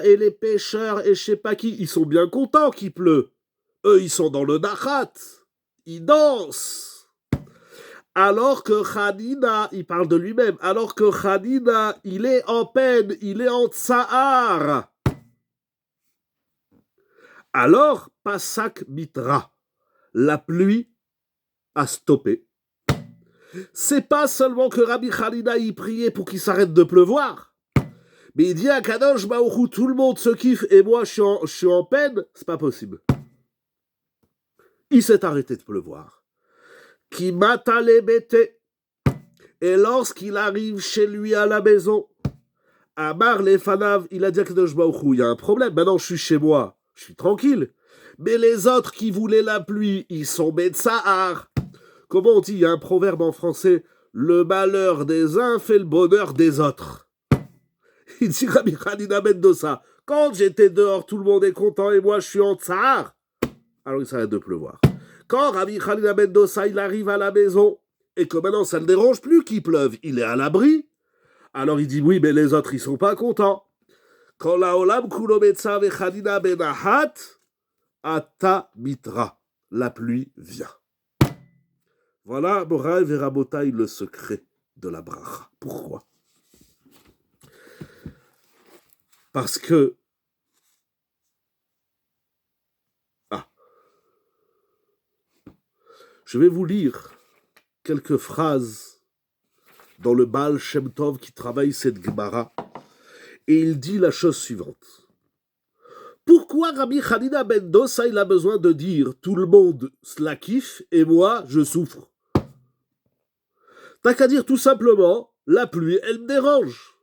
et les pêcheurs, et je sais pas qui, ils sont bien contents qu'il pleut. Eux, ils sont dans le nachat. Ils dansent. Alors que Hanina, il parle de lui-même, alors que Hanina, il est en peine, il est en tsahar. Alors, Pasak Mitra, la pluie a stoppé. C'est pas seulement que Rabbi Hanina y priait pour qu'il s'arrête de pleuvoir, mais il dit à Kadosh Baruch Hu, tout le monde se kiffe et moi je suis en peine, c'est pas possible. Il s'est arrêté de pleuvoir. Qui mata les bêtés. Et lorsqu'il arrive chez lui à la maison, Amar les fanav, il a dit à Kadosh Baruch Hu, il y a un problème, maintenant je suis chez moi, je suis tranquille. Mais les autres qui voulaient la pluie, ils sont Betsahar. Comment on dit, il y a un proverbe en français, le malheur des uns fait le bonheur des autres. Il dit Rabbi Hanina ben Dosa, quand j'étais dehors, tout le monde est content et moi je suis en tsar. Alors il s'arrête de pleuvoir. Quand Rabbi Hanina ben Dosa, il arrive à la maison, et que maintenant ça ne le dérange plus qu'il pleuve, il est à l'abri, alors il dit oui, mais les autres ils sont pas contents. Quand la olam kulo betsa ve Hanina ben ahat, ata mitra, la pluie vient. Voilà, Moraï Verabotaï, le secret de la bracha. Pourquoi? Parce que je vais vous lire quelques phrases dans le Baal Shem Tov qui travaille cette Gemara. Et il dit la chose suivante. Pourquoi Rabbi Hanina ben Dosa, il a besoin de dire tout le monde se la kiffe et moi je souffre? T'as qu'à dire tout simplement, la pluie, elle me dérange.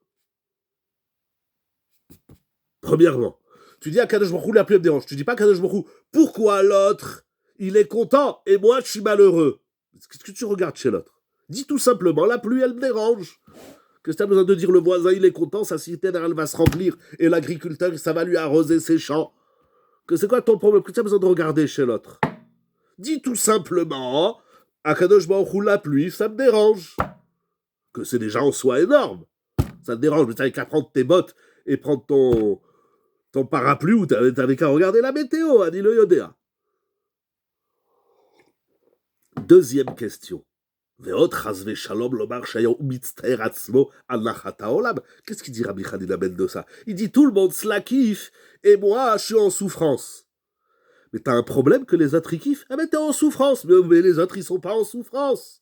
Premièrement, tu dis à Kadosh Baruch Hu, la pluie me dérange. Tu dis pas à Kadosh Baruch Hu, pourquoi l'autre, il est content et moi je suis malheureux? Qu'est-ce que tu regardes chez l'autre? Dis tout simplement, la pluie, elle me dérange. Qu'est-ce que tu as besoin de dire? Le voisin, il est content, sa cité, elle va se remplir et l'agriculteur, ça va lui arroser ses champs. Que c'est quoi ton problème? Qu'est-ce que tu as besoin de regarder chez l'autre? Dis tout simplement, à Kadosh Baruch Hu, la pluie, ça me dérange. Que c'est déjà en soi énorme. Ça te dérange, mais t'avais qu'à prendre tes bottes et prendre ton parapluie ou t'avais qu'à regarder la météo, a dit le Yodéa. Deuxième question. Qu'est-ce qu'il dit Rabbi Hanina ben Dosa? Il dit tout le monde se la kiffe et moi je suis en souffrance. Mais t'as un problème que les autres y kiffent? Ah mais t'es en souffrance, mais les autres ils sont pas en souffrance.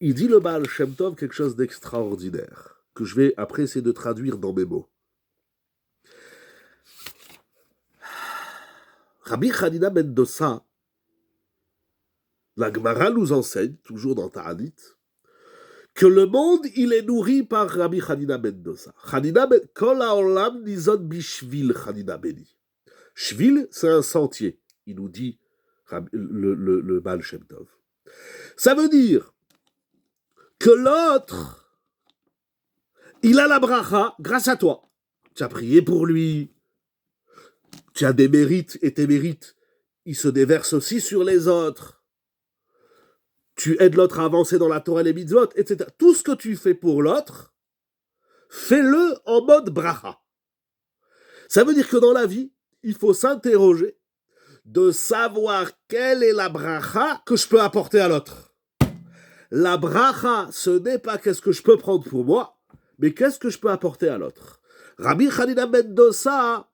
Il dit le Baal Shem Tov quelque chose d'extraordinaire, que je vais après essayer de traduire dans mes mots. Rabbi Hanina ben Dosa, la Gemara nous enseigne, toujours dans Ta'anit, que le monde, il est nourri par Rabbi Hanina ben Dosa. Kol ha'olam nizod bishvil Hanina beni. Shvil, c'est un sentier, il nous dit le Baal Shem Tov. Ça veut dire que l'autre, il a la bracha grâce à toi. Tu as prié pour lui, tu as des mérites, et tes mérites, ils se déversent aussi sur les autres. Tu aides l'autre à avancer dans la Torah et les mitzvot, etc. Tout ce que tu fais pour l'autre, fais-le en mode bracha. Ça veut dire que dans la vie, il faut s'interroger de savoir quelle est la bracha que je peux apporter à l'autre. La bracha, ce n'est pas qu'est-ce que je peux prendre pour moi, mais qu'est-ce que je peux apporter à l'autre. Rabbi Hanina ben Dosa,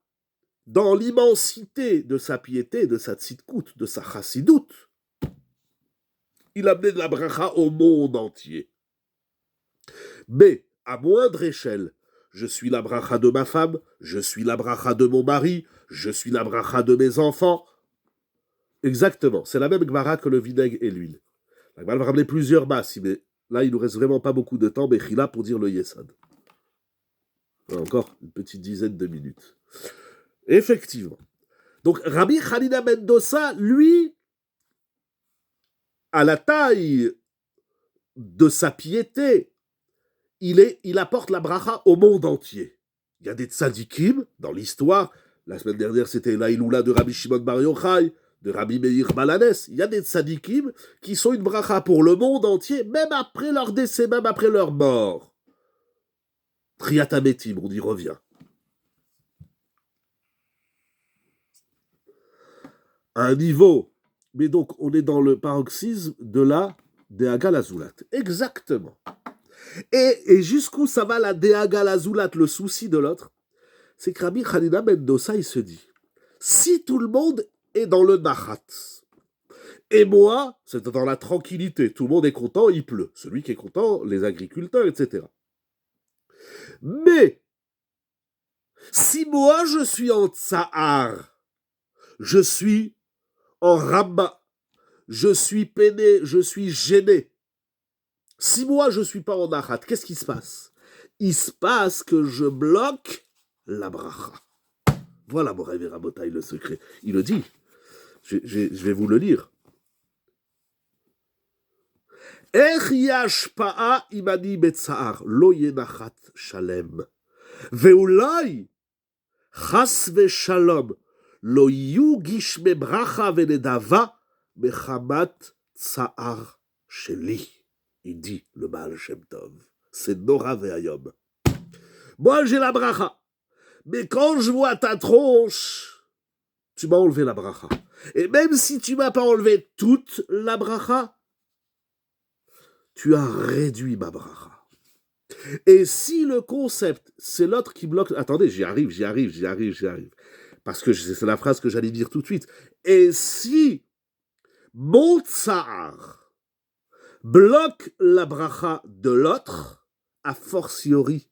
dans l'immensité de sa piété, de sa tzidkout, de sa chassidout, il amenait de la bracha au monde entier. Mais, à moindre échelle, je suis la bracha de ma femme, je suis la bracha de mon mari, je suis la bracha de mes enfants. Exactement, c'est la même Gemara que le vinaigre et l'huile. La Gemara va ramener plusieurs masses, mais là, il nous reste vraiment pas beaucoup de temps, mais Chila pour dire le Yesod. Encore une petite dizaine de minutes. Effectivement. Donc, Rabbi Hanina ben Dosa, lui, à la taille de sa piété, il apporte la bracha au monde entier. Il y a des tzadikim dans l'histoire. La semaine dernière, c'était la Iloula de Rabbi Shimon Bar Yochai, de Rabbi Meir Balanès. Il y a des tzadikim qui sont une bracha pour le monde entier, même après leur décès, même après leur mort. Triyat Hametim, on y revient. À un niveau, mais donc on est dans le paroxysme de la Dehaga Lazulat. Exactement. Et jusqu'où ça va la Dehaga Lazulat, le souci de l'autre, c'est que Rabbi Hanina ben Dossa, il se dit, si tout le monde est dans le Nachat, et moi, c'est dans la tranquillité, tout le monde est content, il pleut. Celui qui est content, les agriculteurs, etc. Mais, si moi je suis en Tsahar, je suis en Rabba, je suis peiné, je suis gêné. Si moi je ne suis pas en Nachat, qu'est-ce qui se passe? Il se passe que je bloque la bracha. Voilà, mon Rabbi Rabotai, le secret. Il le dit. Je vais vous le lire. איך ישפעה אם אני בצער, לא יהיה נחת שלם. ואולי, חס ושלום, לא יהיו גשמי ברכה ונדבה מחמת צער שלי. Il dit, le Baal Shem Tov. C'est Nora Ve'ayom. Moi, j'ai la bracha. Mais quand je vois ta tronche, tu m'as enlevé la bracha. Et même si tu m'as pas enlevé toute la bracha, tu as réduit ma bracha. Et si le concept, c'est l'autre qui bloque... Attendez, j'y arrive. Parce que c'est la phrase que j'allais dire tout de suite. Et si mon tsar bloque la bracha de l'autre, a fortiori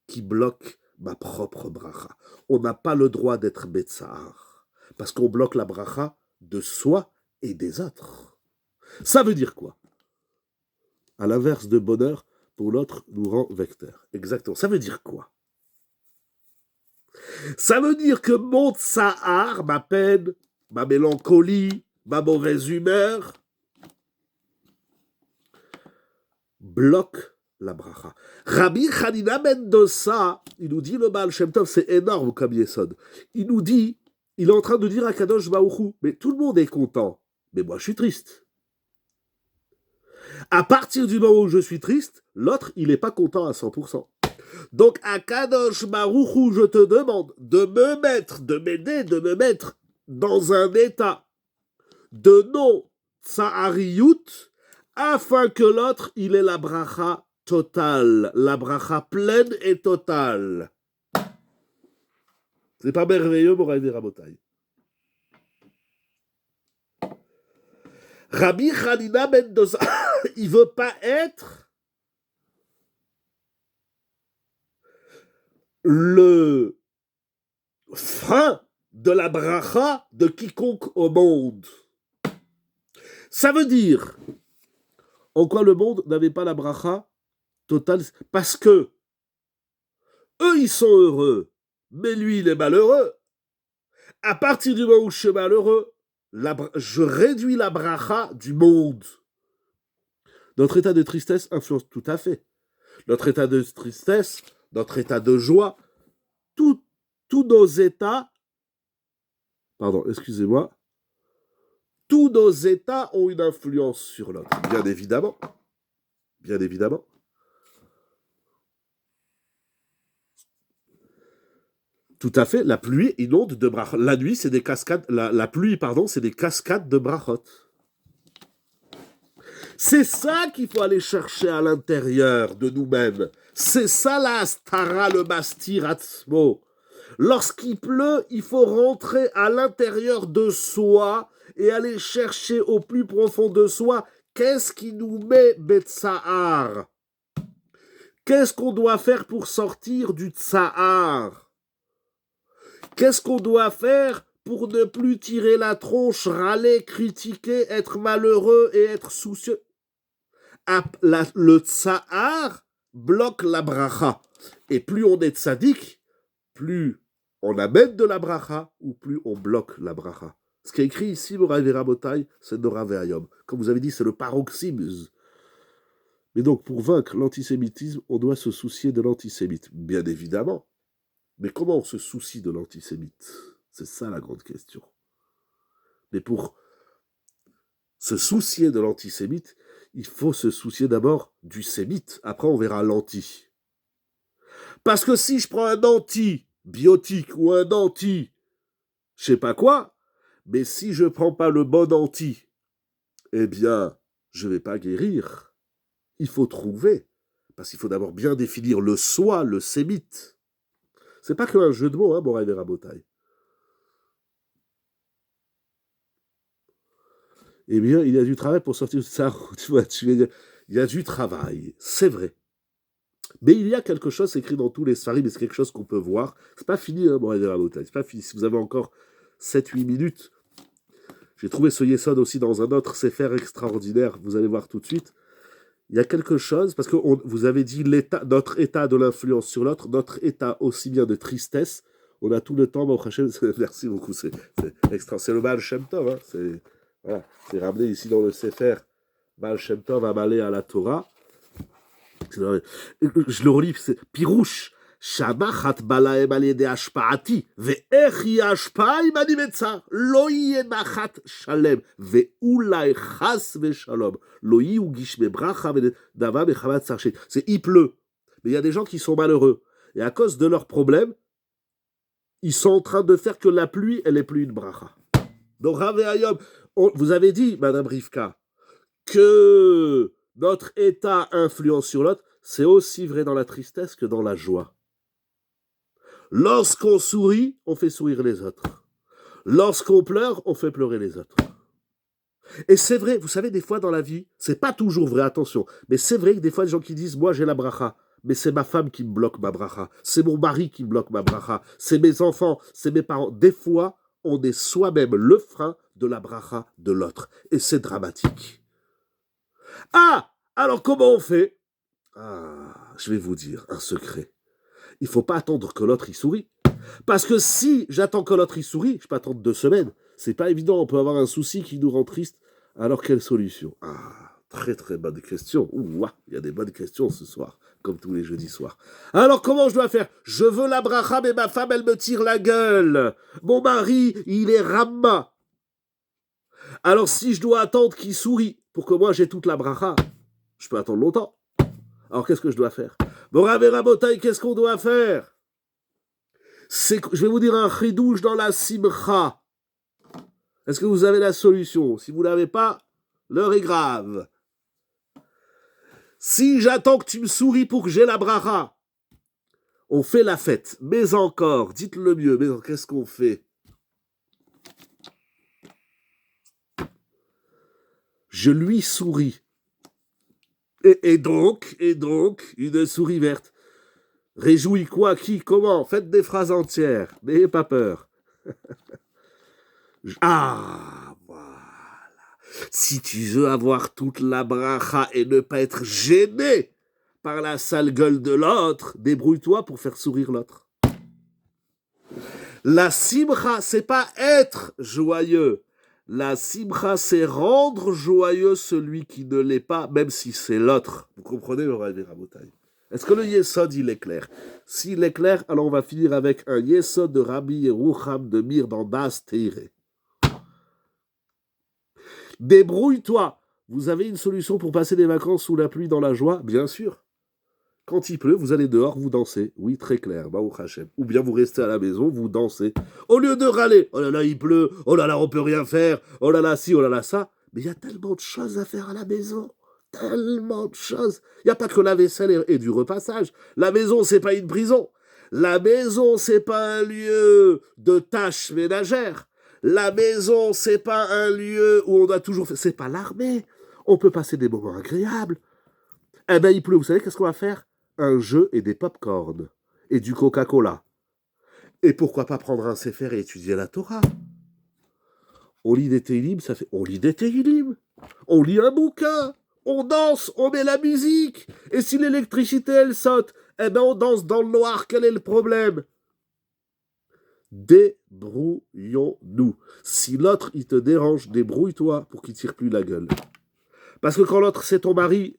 qui bloque ma propre bracha. On n'a pas le droit d'être betsar, parce qu'on bloque la bracha de soi et des autres. Ça veut dire quoi? À l'inverse de bonheur, pour l'autre, nous rend vecteur. Exactement. Ça veut dire quoi? Ça veut dire que mon tsahar, ma peine, ma mélancolie, ma mauvaise humeur, bloque la bracha. Rabbi Hanina ben Dossa, il nous dit, le Baal Shem Tov, c'est énorme comme Yesod. Il nous dit, il est en train de dire à Kadosh Baruch Hu, mais tout le monde est content, mais moi je suis triste. À partir du moment où je suis triste, l'autre, il n'est pas content à 100%. Donc, à Kadosh Baruch Hu, je te demande de me mettre, de m'aider, de me mettre dans un état de non-tsahariyut, afin que l'autre, il ait la bracha totale, la bracha pleine et totale. C'est pas merveilleux, mon Rabbi Rabotai. Rabbi Hanina ben Dossa, il veut pas être le frein de la bracha de quiconque au monde. Ça veut dire en quoi le monde n'avait pas la bracha totale, parce que eux ils sont heureux, mais lui il est malheureux. À partir du moment où je suis malheureux, je réduis la bracha du monde. Notre état de tristesse influence tout à fait. Notre état de tristesse, notre état de joie, tous nos états, pardon, excusez-moi, tous nos états ont une influence sur l'autre, bien évidemment. Bien évidemment. Tout à fait, la pluie inonde de brachot. La nuit, c'est des cascades, la pluie, pardon, c'est des cascades de brachot. C'est ça qu'il faut aller chercher à l'intérieur de nous-mêmes. C'est ça la stara, le mastir atzmo. Lorsqu'il pleut, il faut rentrer à l'intérieur de soi et aller chercher au plus profond de soi qu'est-ce qui nous met betsahar. Qu'est-ce qu'on doit faire pour sortir du tsahar? Qu'est-ce qu'on doit faire pour ne plus tirer la tronche, râler, critiquer, être malheureux et être soucieux? Le tsahar bloque la bracha. Et plus on est tzaddik, plus on amène de la bracha ou plus on bloque la bracha. Ce qui est écrit ici, Moraï Rabotai, c'est Nora Ve'ayom. Comme vous avez dit, c'est le paroxysme. Mais donc, pour vaincre l'antisémitisme, on doit se soucier de l'antisémite. Bien évidemment. Mais comment on se soucie de l'antisémite? C'est ça la grande question. Mais pour se soucier de l'antisémite, il faut se soucier d'abord du sémite. Après, on verra l'anti. Parce que si je prends un antibiotique ou un anti, je sais pas quoi, mais si je prends pas le bon anti, eh bien, je vais pas guérir. Il faut trouver. Parce qu'il faut d'abord bien définir le soi, le sémite. C'est pas qu'un jeu de mots, hein, Moraï Verabotai. Eh bien, il y a du travail pour sortir de ça. Tu vas dire, il y a du travail, c'est vrai. Mais il y a quelque chose écrit dans tous les sfarim, mais c'est quelque chose qu'on peut voir. C'est pas fini, hein, Moraï Verabotai. C'est pas fini. Si vous avez encore 7-8 minutes, j'ai trouvé ce Yesod aussi dans un autre sefer extraordinaire, vous allez voir tout de suite. Il y a quelque chose, parce que vous avez dit notre état de l'influence sur l'autre, notre état aussi bien de tristesse. On a tout le temps, merci beaucoup, c'est extra, c'est le Baal Shem Tov, hein, c'est ramené ici dans le Sefer Baal Shem Tov Amalé à la Torah. Je le relis, c'est Pirouche. Shamachat balaem al yedei hashpa'ati, ve'ech hi hashpa'a im ani metzar, lo yeh nachat shalem, ve'ulai chas ve'shalom, lo yihu gishme bracha ve'dava bechavat sarchet. C'est il pleut, mais il y a des gens qui sont malheureux, et à cause de leurs problèmes, ils sont en train de faire que la pluie, elle est plus une bracha. Donc Rav Ayom, vous avez dit, Madame Rivka, que notre état influence sur l'autre, c'est aussi vrai dans la tristesse que dans la joie. Lorsqu'on sourit, on fait sourire les autres. Lorsqu'on pleure, on fait pleurer les autres. Et c'est vrai, vous savez, des fois dans la vie, c'est pas toujours vrai, attention, mais c'est vrai que des fois, des gens qui disent, moi j'ai la bracha, mais c'est ma femme qui me bloque ma bracha, c'est mon mari qui me bloque ma bracha, c'est mes enfants, c'est mes parents. Des fois, on est soi-même le frein de la bracha de l'autre. Et c'est dramatique. Ah, alors comment on fait? Ah, je vais vous dire un secret. Il ne faut pas attendre que l'autre y sourit. Parce que si j'attends que l'autre y sourit, je peux attendre 2 semaines. C'est pas évident, on peut avoir un souci qui nous rend triste. Alors quelle solution? Ah, très très bonne question. Ouah, il y a des bonnes questions ce soir, comme tous les jeudis soirs. Alors comment je dois faire? Je veux la bracha, mais ma femme, elle me tire la gueule. Mon mari, il est ramma. Alors si je dois attendre qu'il sourit pour que moi j'ai toute la bracha, je peux attendre longtemps. Alors qu'est-ce que je dois faire? Morav et Rabotai, qu'est-ce qu'on doit faire? Je vais vous dire un chidouche dans la simcha. Est-ce que vous avez la solution? Si vous ne l'avez pas, l'heure est grave. Si j'attends que tu me souris pour que j'ai la bracha, on fait la fête. Mais encore, dites-le mieux, mais qu'est-ce qu'on fait? Je lui souris. Et donc, une souris verte. Réjouis quoi? Qui? Comment? Faites des phrases entières. N'ayez pas peur. Ah, voilà. Si tu veux avoir toute la bracha et ne pas être gêné par la sale gueule de l'autre, débrouille-toi pour faire sourire l'autre. La simcha, c'est pas être joyeux. La simcha, c'est rendre joyeux celui qui ne l'est pas, même si c'est l'autre. Vous comprenez, Moraï Verabotai? Est-ce que le Yesod, il est clair? S'il est clair, alors on va finir avec un Yesod de Rabbi Yerucham de Mir dans Das Teire. Débrouille-toi. Vous avez une solution pour passer des vacances sous la pluie dans la joie? Bien sûr. Quand il pleut, vous allez dehors, vous dansez. Oui, très clair, Baruch Hashem. Ou bien vous restez à la maison, vous dansez. Au lieu de râler, oh là là, il pleut, oh là là, on peut rien faire, oh là là, ci, oh là là, ça. Mais il y a tellement de choses à faire à la maison. Tellement de choses. Il n'y a pas que la vaisselle et du repassage. La maison, c'est pas une prison. La maison, c'est pas un lieu de tâches ménagères. La maison, c'est pas un lieu où on doit toujours faire. C'est pas l'armée. On peut passer des moments agréables. Eh ben, il pleut. Vous savez qu'est-ce qu'on va faire? Un jeu et des pop-corn. Et du Coca-Cola. Et pourquoi pas prendre un sefer et étudier la Torah? On lit des Tehillim, ça fait. On lit des Tehillim. On lit un bouquin. On danse, on met la musique. Et si l'électricité, elle saute, eh ben on danse dans le noir. Quel est le problème? Débrouillons-nous. Si l'autre, il te dérange, débrouille-toi pour qu'il tire plus la gueule. Parce que quand l'autre, c'est ton mari,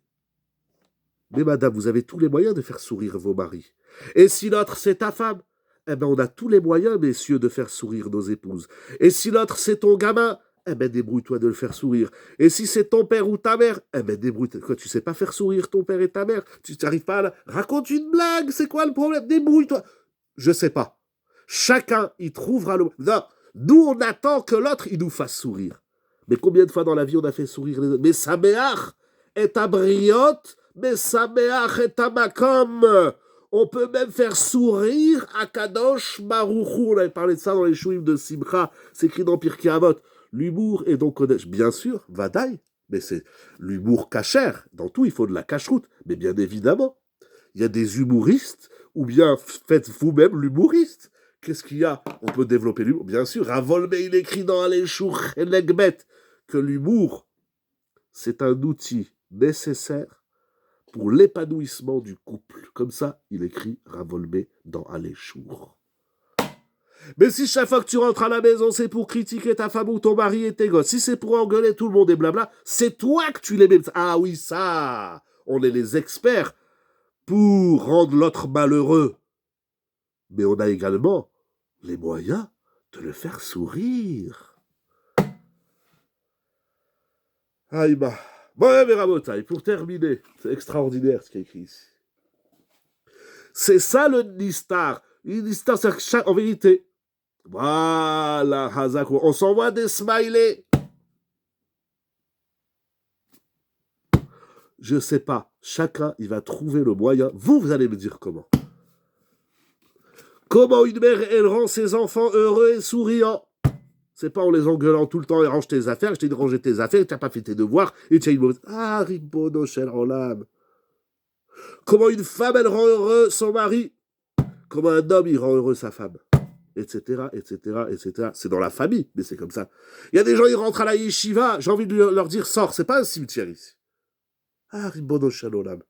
mais madame, vous avez tous les moyens de faire sourire vos maris. Et si l'autre, c'est ta femme, eh ben on a tous les moyens, messieurs, de faire sourire nos épouses. Et si l'autre, c'est ton gamin, eh ben débrouille-toi de le faire sourire. Et si c'est ton père ou ta mère, eh ben débrouille-toi. Quoi, tu sais pas faire sourire ton père et ta mère? Tu n'arrives pas à raconte une blague, c'est quoi le problème? Débrouille-toi. Je sais pas. Chacun y trouvera le... Non, nous on attend que l'autre il nous fasse sourire. Mais combien de fois dans la vie on a fait sourire les autres? Mais Saméach est à briotte, mais Saméach est à makom. On peut même faire sourire à Kadosh Baruchou. On avait parlé de ça dans les chouïms de Simcha. C'est écrit dans Pirkei Avot. L'humour est donc Kodesh. Bien sûr, Vadaï. Mais c'est l'humour cachère. Dans tout, il faut de la cacheroute. Mais bien évidemment, il y a des humoristes, ou bien faites vous-même l'humoriste. Qu'est-ce qu'il y a? On peut développer l'humour. Bien sûr, Ravolme, il écrit dans Aléchour Chenekbet que l'humour, c'est un outil nécessaire pour l'épanouissement du couple. Comme ça, il écrit Ravolme dans Aléchour. Mais si chaque fois que tu rentres à la maison, c'est pour critiquer ta femme ou ton mari et tes gosses, si c'est pour engueuler tout le monde et blabla, c'est toi que tu les mets. Ah oui, ça, on est les experts pour rendre l'autre malheureux. Mais on a également les moyens de le faire sourire. Aïe bah. Bon, mais Rabotaï, pour terminer, c'est extraordinaire ce qu'il y a écrit ici. C'est ça le Nistar. Le Nistar, c'est en vérité. Voilà, Hazak, on s'envoie des smileys. Je sais pas. Chacun, il va trouver le moyen. Vous allez me dire comment. Comment une mère, elle rend ses enfants heureux et souriants? C'est pas en les engueulant tout le temps et range tes affaires. Je t'ai dit de ranger tes affaires, tu n'as pas fait tes devoirs et tu as une mauvaise. Ah, Ribono Shel Olam. Comment une femme, elle rend heureux son mari? Comment un homme, il rend heureux sa femme? Etc., etc., etc. C'est dans la famille, mais c'est comme ça. Il y a des gens, ils rentrent à la yeshiva, j'ai envie de leur dire, sors, c'est pas un cimetière ici. Ah, Ribono Shel Olam.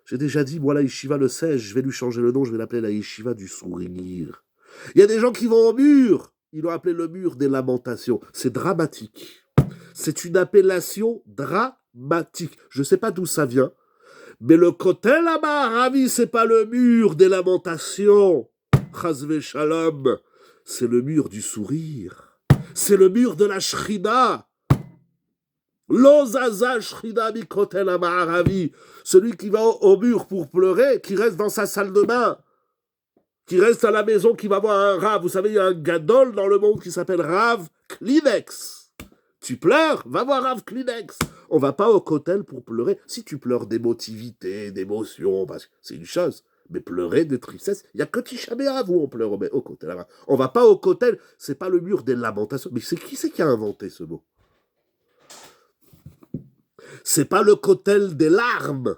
J'ai déjà dit, moi, la yeshiva le 16, je vais lui changer le nom, je vais l'appeler la yeshiva du sourire. Il y a des gens qui vont au mur. Ils l'ont appelé le mur des lamentations. C'est dramatique. C'est une appellation dramatique. Je ne sais pas d'où ça vient, mais le Kotel Amaravi, c'est pas le mur des lamentations. Chazve Shalom. C'est le mur du sourire. C'est le mur de la Shrina. L'Ozaza Shrina mi Kotel Amaravi. Celui qui va au mur pour pleurer, qui reste dans sa salle de bain. Qui reste à la maison, qui va voir un Rav. Vous savez, il y a un gadol dans le monde qui s'appelle Rav Kleenex. Tu pleures? Va voir Rav Kleenex. On va pas au kotel pour pleurer. Si tu pleures d'émotivité, d'émotion, parce que c'est une chose. Mais pleurer de tristesse, il n'y a que Tisha B'Av où on pleure au kotel. On va pas au kotel, c'est pas le mur des lamentations. Mais qui c'est qui a inventé ce mot? C'est pas le kotel des larmes.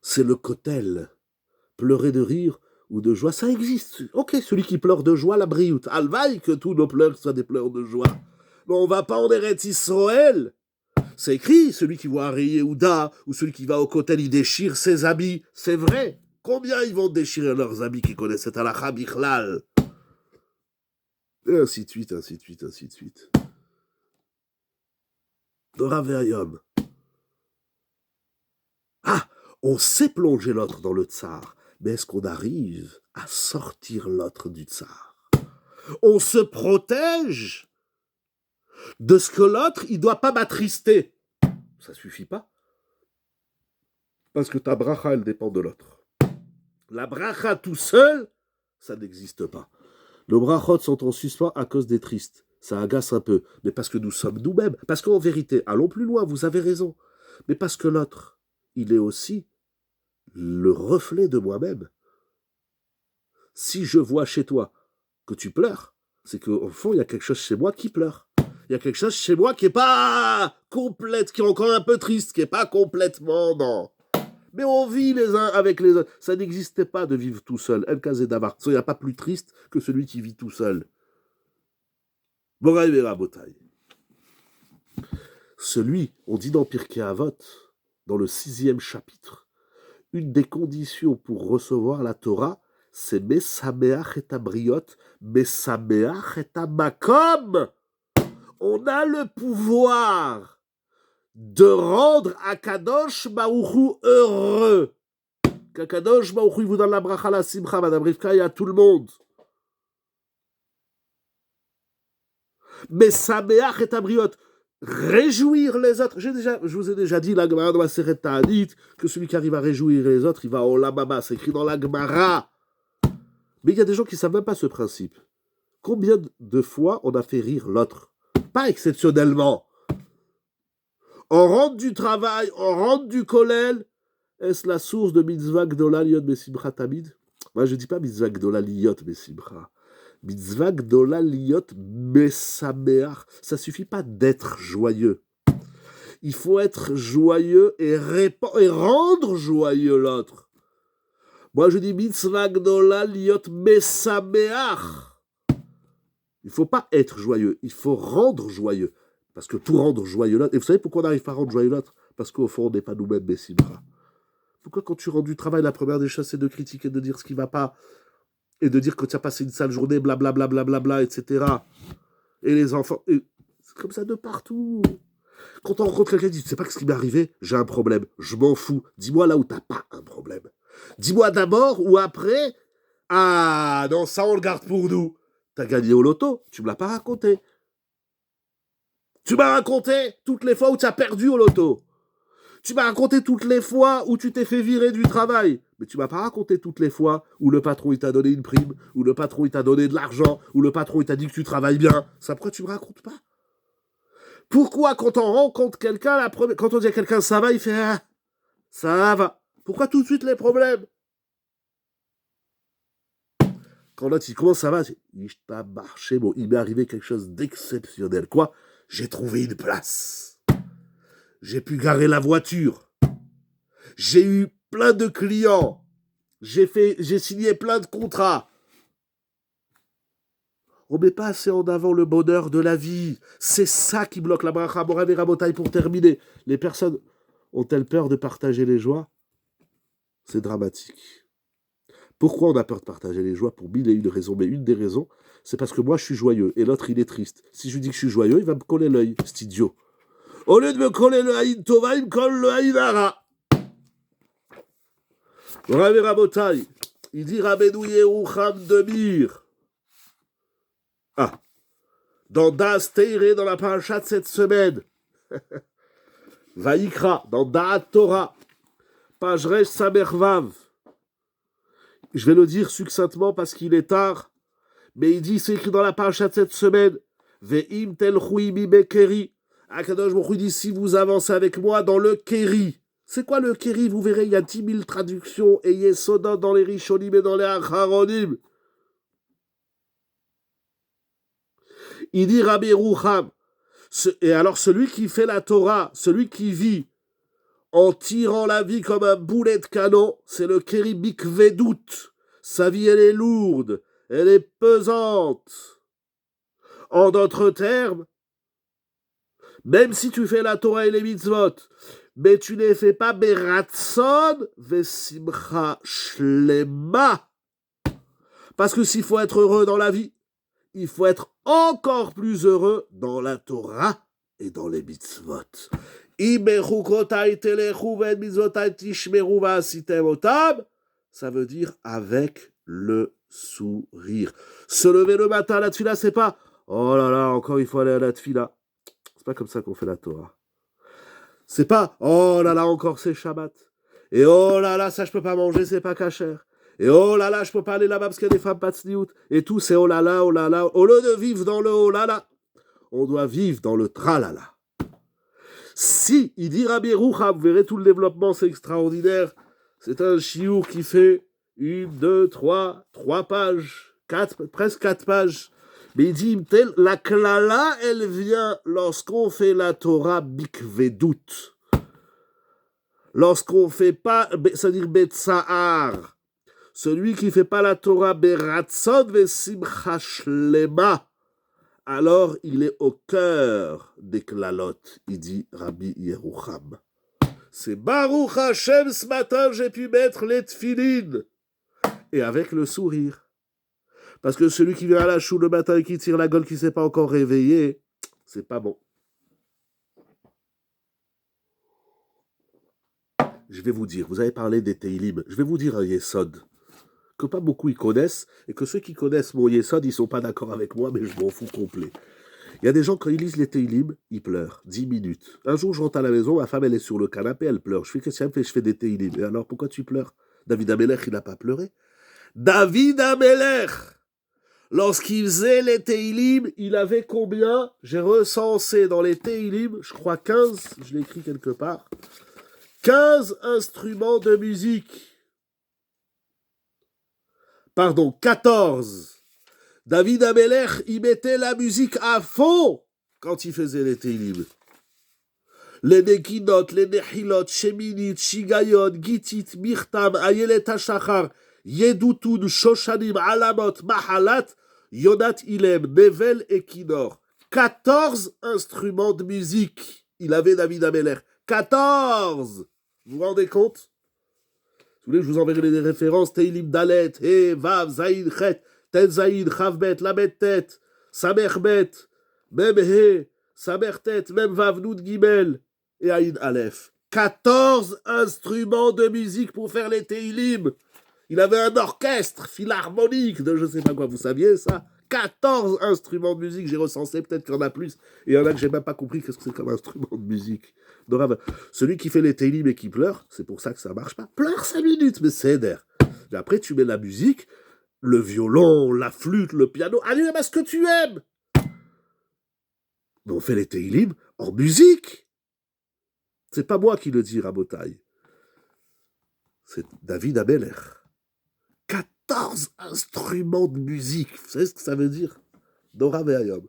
C'est le kotel. Pleurer de rire ou de joie, ça existe. Ok, celui qui pleure de joie, la brioute. Alvaï que tous nos pleurs soient des pleurs de joie. Mais on va pas en Eretz Israël. C'est écrit, celui qui voit un Yehuda ou celui qui va au kotel, il déchire ses habits. C'est vrai. Combien ils vont déchirer leurs habits qui connaissent cette halakha bichlal? Et ainsi de suite, ainsi de suite, ainsi de suite. Dora Ve'ayom. Ah, on sait plonger l'autre dans le tsar. Mais est-ce qu'on arrive à sortir l'autre du tsar? On se protège de ce que l'autre, il ne doit pas m'attrister. Ça ne suffit pas. Parce que ta bracha, elle dépend de l'autre. La bracha tout seul, ça n'existe pas. Nos brachot sont en suspens à cause des tristes. Ça agace un peu. Mais parce que nous sommes nous-mêmes. Parce qu'en vérité, allons plus loin, vous avez raison. Mais parce que l'autre, il est aussi le reflet de moi-même. Si je vois chez toi que tu pleures, c'est qu'au fond, il y a quelque chose chez moi qui pleure. Il y a quelque chose chez moi qui n'est pas complète, qui est encore un peu triste, qui n'est pas complètement non. Mais on vit les uns avec les autres. Ça n'existait pas de vivre tout seul. El Kazé Davar. Il n'y a pas plus triste que celui qui vit tout seul. Boraï Vera Botaï. Celui, on dit dans Pirkei Avot, dans le 6e chapitre, une des conditions pour recevoir la Torah, c'est Mesameach et Abriot, Mesameach et Makom. On a le pouvoir de rendre Akadosh Baruch heureux. Qu'Akadosh Baruch vous donne la bracha, la simcha, Madame Rivka et à tout le monde. Mais Saméach et Abriot, réjouir les autres. Je vous ai déjà dit, la Gemara dans la Seret Ta'anit, que celui qui arrive à réjouir les autres, il va au Olam, c'est écrit dans la Gemara. Mais il y a des gens qui ne savent même pas ce principe. Combien de fois on a fait rire l'autre? Pas exceptionnellement. On rentre du travail, on rentre du kollel. Est-ce la source de mitzvah gdola liot besimcha tamid? Moi, je ne dis pas mitzvah gdola liot besimcha. Mitzvah gdola liot besameach. Ça ne suffit pas d'être joyeux. Il faut être joyeux et rendre joyeux l'autre. Moi, je dis mitzvah gdola liot besameach. Il ne faut pas être joyeux, il faut rendre joyeux. Parce que tout rendre joyeux l'autre. Et vous savez pourquoi on n'arrive pas à rendre joyeux l'autre? Parce qu'au fond, on n'est pas nous-mêmes besimcha. Pourquoi quand tu rends du travail, la première des choses, c'est de critiquer, de dire ce qui ne va pas, et de dire que tu as passé une sale journée, blablabla, blablabla, etc. Et les enfants, c'est comme ça de partout. Quand on rencontre quelqu'un qui dit, tu sais pas ce qui m'est arrivé, j'ai un problème, je m'en fous. Dis-moi là où tu n'as pas un problème. Dis-moi d'abord ou après, ah non, ça on le garde pour nous. Tu as gagné au loto, tu ne me l'as pas raconté. Tu m'as raconté toutes les fois où tu as perdu au loto. Tu m'as raconté toutes les fois où tu t'es fait virer du travail. Mais tu m'as pas raconté toutes les fois où le patron il t'a donné une prime, où le patron il t'a donné de l'argent, où le patron il t'a dit que tu travailles bien. Ça, pourquoi tu me racontes pas? Pourquoi quand on rencontre quelqu'un, quand on dit à quelqu'un ça va, il fait ah, ça va. Pourquoi tout de suite les problèmes? Quand l'autre il commence ça va, il t'a marché, bon, il m'est arrivé quelque chose d'exceptionnel. Quoi? J'ai trouvé une place. J'ai pu garer la voiture. J'ai eu plein de clients. J'ai signé plein de contrats. On ne met pas assez en avant le bonheur de la vie. C'est ça qui bloque la bracha Morav et Rabotai. Pour terminer, les personnes ont-elles peur de partager les joies? C'est dramatique. Pourquoi on a peur de partager les joies? Pour mille et une raisons. Mais une des raisons, c'est parce que moi je suis joyeux et l'autre il est triste. Si je lui dis que je suis joyeux, il va me coller l'œil. C'est idiot. Au lieu de me coller le haïn tova, il me colle le haïn hara. Rav Rabotai, il dit Rabbeinu Yerucham de Bir. Ah, dans Das Teire, dans la paracha de cette semaine. Vaïkra, dans Da'at Torah, page Resh Samervav. Je vais le dire succinctement parce qu'il est tard, mais il dit, c'est écrit dans la paracha de cette semaine, Ve'im telchu imi bekeri. Akadosh Baruch Hu dit, si vous avancez avec moi dans le Keri. C'est quoi le Keri? Vous verrez, il y a 10 000 traductions et Yesodot dans les Rishonim et dans les Acharonim. Il dit Rabbi Yerucham, et alors celui qui fait la Torah, celui qui vit en tirant la vie comme un boulet de canon, c'est le Keri Bikvedut. Sa vie, elle est lourde, elle est pesante. En d'autres termes, même si tu fais la Torah et les mitzvot, mais tu ne les fais pas beratson vesimcha shlema. Parce que s'il faut être heureux dans la vie, il faut être encore plus heureux dans la Torah et dans les mitzvot. Ça veut dire avec le sourire. Se lever le matin à la tfila, c'est pas oh là là, encore il faut aller à la tfila. C'est pas comme ça qu'on fait la Torah. C'est pas oh là là, encore c'est Shabbat. Et oh là là, ça je peux pas manger, c'est pas kasher. Et oh là là, je peux pas aller là-bas parce qu'il y a des femmes patsniout. Et tout, c'est oh là là, oh là là. Au lieu de vivre dans le oh là là, on doit vivre dans le tralala. Si, il dit Rabbi Yerucham, vous verrez tout le développement, c'est extraordinaire. C'est un chiour qui fait 1, 2, 3 pages, presque 4 pages. Mais il dit, la klala, elle vient lorsqu'on fait la Torah bikvedut. Lorsqu'on fait pas, c'est-à-dire betsahar. Celui qui fait pas la Torah beratzon vesimcha shlema, alors il est au cœur des klalot, il dit Rabbi Yerucham. C'est Baruch Hashem, ce matin j'ai pu mettre les tfilines. Et avec le sourire. Parce que celui qui vient à la choue le matin et qui tire la gueule, qui ne s'est pas encore réveillé, c'est pas bon. Je vais vous dire, vous avez parlé des Teilim, je vais vous dire un Yesod, que pas beaucoup y connaissent, et que ceux qui connaissent mon Yesod, ils ne sont pas d'accord avec moi, mais je m'en fous complet. Il y a des gens, quand ils lisent les Teilim, ils pleurent 10 minutes. Un jour, je rentre à la maison, ma femme, elle est sur le canapé, elle pleure. Je fais, qu'est-ce qu'elle me fait? Je fais des Teilim. Et alors, pourquoi tu pleures? David Amelech, il n'a pas pleuré. David Amelech, lorsqu'il faisait les Teilim, il avait combien? J'ai recensé dans les Teilim, je crois 15, je l'ai écrit quelque part, 15 instruments de musique. Pardon, 14. David Amelech, il mettait la musique à fond quand il faisait les Teilim. Les Nekinot, les Nehilot, Sheminit, Shigayot, Gitit, Mirtam, Ayelet HaShachar, Yedutun, Shoshanim, Alamot, Mahalat, Yonat Ilem, Nevel et Kinor. 14 instruments de musique. Il avait David Amelech. 14. Vous vous rendez compte? Vous voulez que je vous enverrai des références? Teilim Dalet, He, Vav, Zaïd, Chet, Ten Zaïd, Chavbet, Lamet Tet, Samer Bet, Mem He, Samer Tet, Mem Vav, Nun Gimel et Aïn Aleph. 14 instruments de musique pour faire les Teilim. Il avait un orchestre philharmonique de je sais pas quoi, vous saviez ça? 14 instruments de musique, j'ai recensé, peut-être qu'il y en a plus. Et il y en a que j'ai même pas compris qu'est-ce que c'est comme instrument de musique. Donc, celui qui fait les Teilim et qui pleure, c'est pour ça que ça marche pas. Pleure 5 minutes, mais c'est d'air. Et après, tu mets la musique, le violon, la flûte, le piano, allez, mais ce que tu aimes. Mais on fait les Teilim en musique. C'est pas moi qui le dis, Rabotai. C'est David Amelech. 14 instruments de musique. Vous savez ce que ça veut dire? Dora Ve'ayom.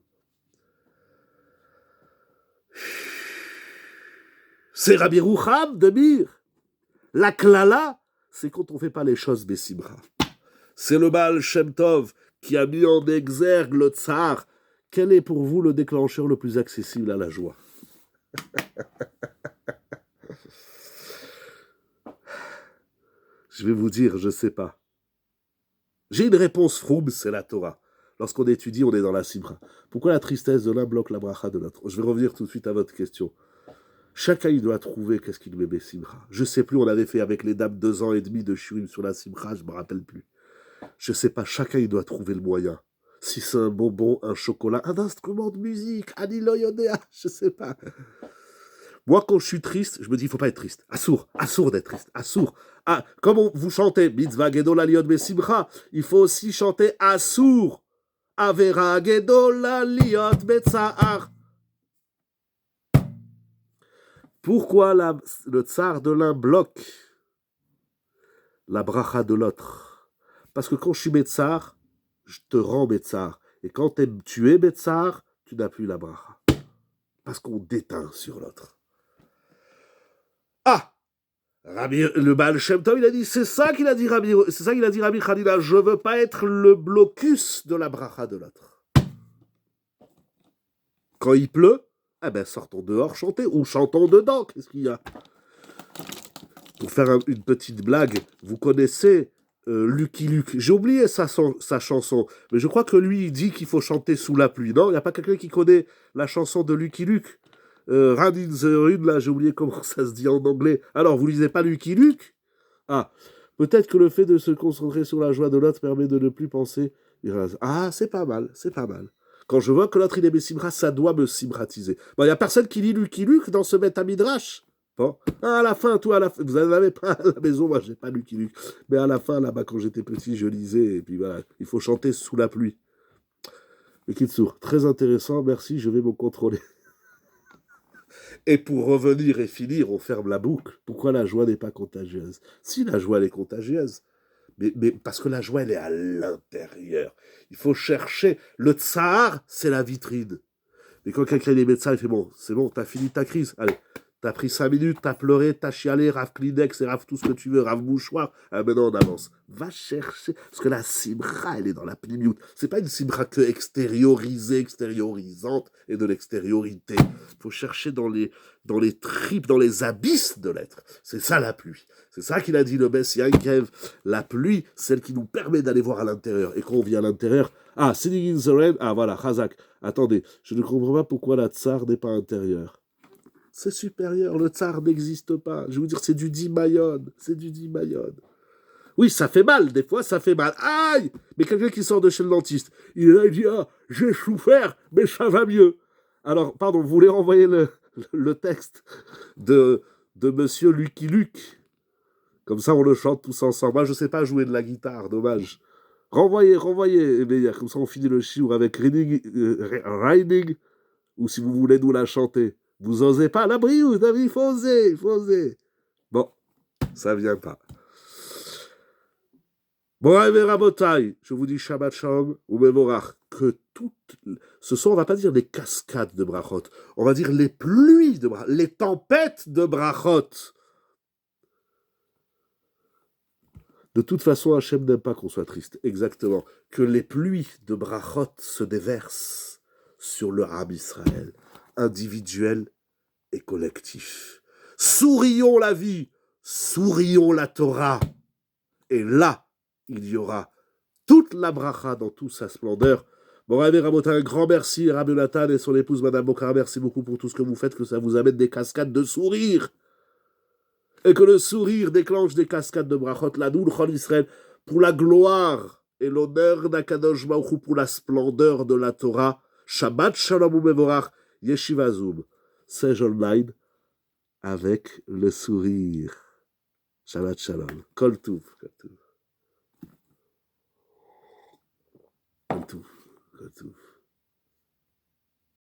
C'est Rabbi Roucham de Mir. La klala, c'est quand on ne fait pas les choses Bessimra. C'est le Baal Shem Tov qui a mis en exergue le tsar. Quel est pour vous le déclencheur le plus accessible à la joie? Je vais vous dire, je ne sais pas. J'ai une réponse froube, c'est la Torah. Lorsqu'on étudie, on est dans la simra. Pourquoi la tristesse de l'un bloque la bracha de l'autre? Je vais revenir tout de suite à votre question. Chacun, il doit trouver qu'est-ce qu'il met simra. Je ne sais plus, on avait fait avec les dames 2 ans et demi de shurim sur la simra, je ne me rappelle plus. Je ne sais pas, chacun, il doit trouver le moyen. Si c'est un bonbon, un chocolat, un instrument de musique, un iloyodéa, je ne sais pas. Moi, quand je suis triste, je me dis, il ne faut pas être triste. Assour d'être triste, assour. Ah, comme vous chantez, mitzvah gedol aliyot besimcha, il faut aussi chanter assour. Avera gedol aliyot betzahar. Pourquoi le tsar de l'un bloque la bracha de l'autre? Parce que quand je suis betzar, je te rends betzar. Et quand tu es betzar, tu n'as plus la bracha. Parce qu'on déteint sur l'autre. Ah! Le Baal Shem Tov, il a dit, c'est ça qu'il a dit Rabbi Hanina, je veux pas être le blocus de la bracha de l'autre. Quand il pleut, eh ben sortons dehors chanter, ou chantons dedans, qu'est-ce qu'il y a? Pour faire une petite blague, vous connaissez Lucky Luke. J'ai oublié sa chanson, mais je crois que lui, il dit qu'il faut chanter sous la pluie. Non, il n'y a pas quelqu'un qui connaît la chanson de Lucky Luke? Run in the Rune, là, j'ai oublié comment ça se dit en anglais. Alors, vous lisez pas Lucky Luke? Ah, peut-être que le fait de se concentrer sur la joie de l'autre permet de ne plus penser. Ah, c'est pas mal, c'est pas mal. Quand je vois que l'autre il est Simra, ça doit me simratiser. Bon, il n'y a personne qui lit Lucky Luke dans ce Beth Midrash. Bon, à la fin, vous n'en avez pas à la maison, moi j'ai pas Lucky Luke. Mais à la fin, là-bas, quand j'étais petit, je lisais, et puis voilà, il faut chanter sous la pluie. Mais Kitsour, très intéressant, merci, je vais me contrôler. Et pour revenir et finir, on ferme la boucle. Pourquoi la joie n'est pas contagieuse? Si, la joie, elle est contagieuse. Mais parce que la joie, elle est à l'intérieur. Il faut chercher. Le tsar, c'est la vitrine. Mais quand quelqu'un est médecin, il fait bon, c'est bon, t'as fini ta crise. Allez, t'as pris 5 minutes, t'as pleuré, t'as chialé, rave Kleenex et rave tout ce que tu veux, rave mouchoir. Ah, maintenant, on avance. Va chercher. Parce que la simra, elle est dans la pnimiout. C'est pas une simra que extériorisée, extériorisante et de l'extériorité. Il faut chercher dans les tripes, dans les abysses de l'être. C'est ça la pluie. C'est ça qu'il a dit le Messie Yankev. La pluie, celle qui nous permet d'aller voir à l'intérieur. Et quand on vient à l'intérieur, ah, sitting in the rain, ah voilà, Chazak. Attendez, je ne comprends pas pourquoi la tsar n'est pas intérieure. C'est supérieur, le tsar n'existe pas. Je vais vous dire, c'est du dimayon. C'est du dimayon. Oui, ça fait mal, des fois ça fait mal. Aïe! Mais quelqu'un qui sort de chez le dentiste, il est là, il dit, ah, j'ai souffert, mais ça va mieux. Alors, pardon, vous voulez renvoyer le texte de Monsieur Lucky Luke? Comme ça, on le chante tous ensemble. Moi, je sais pas jouer de la guitare, dommage. Renvoyez, mais comme ça, on finit le chiour avec Riding, ou si vous voulez nous la chanter. Vous osez pas, la brioche, il faut oser, il faut oser. Bon, ça vient pas. Bon, Rabotai, je vous dis Shabbat Shalom ou Mevorach, que toutes, ce sont, on va pas dire des cascades de brachot, on va dire les pluies de brachot, les tempêtes de brachot. De toute façon, Hachem n'aime pas qu'on soit triste, exactement. Que les pluies de brachot se déversent sur le Ham Israël, individuel et collectif. Sourions la vie, sourions la Torah. Et là, il y aura toute la bracha dans toute sa splendeur. Bon, Rabbi Rabotin, un grand merci, Rabbi Nathan et son épouse, Madame Bokar, merci beaucoup pour tout ce que vous faites, que ça vous amène des cascades de sourires. Et que le sourire déclenche des cascades de brachot, la doule Chol Israël, pour la gloire et l'honneur d'Akadosh Baruch Hu, pour la splendeur de la Torah. Shabbat Shalom Umevorach, Yeshiva Zoom. C'est online avec le sourire. Shabbat Shalom. Kol Tuv. Kol Tuv. Kol Tuv.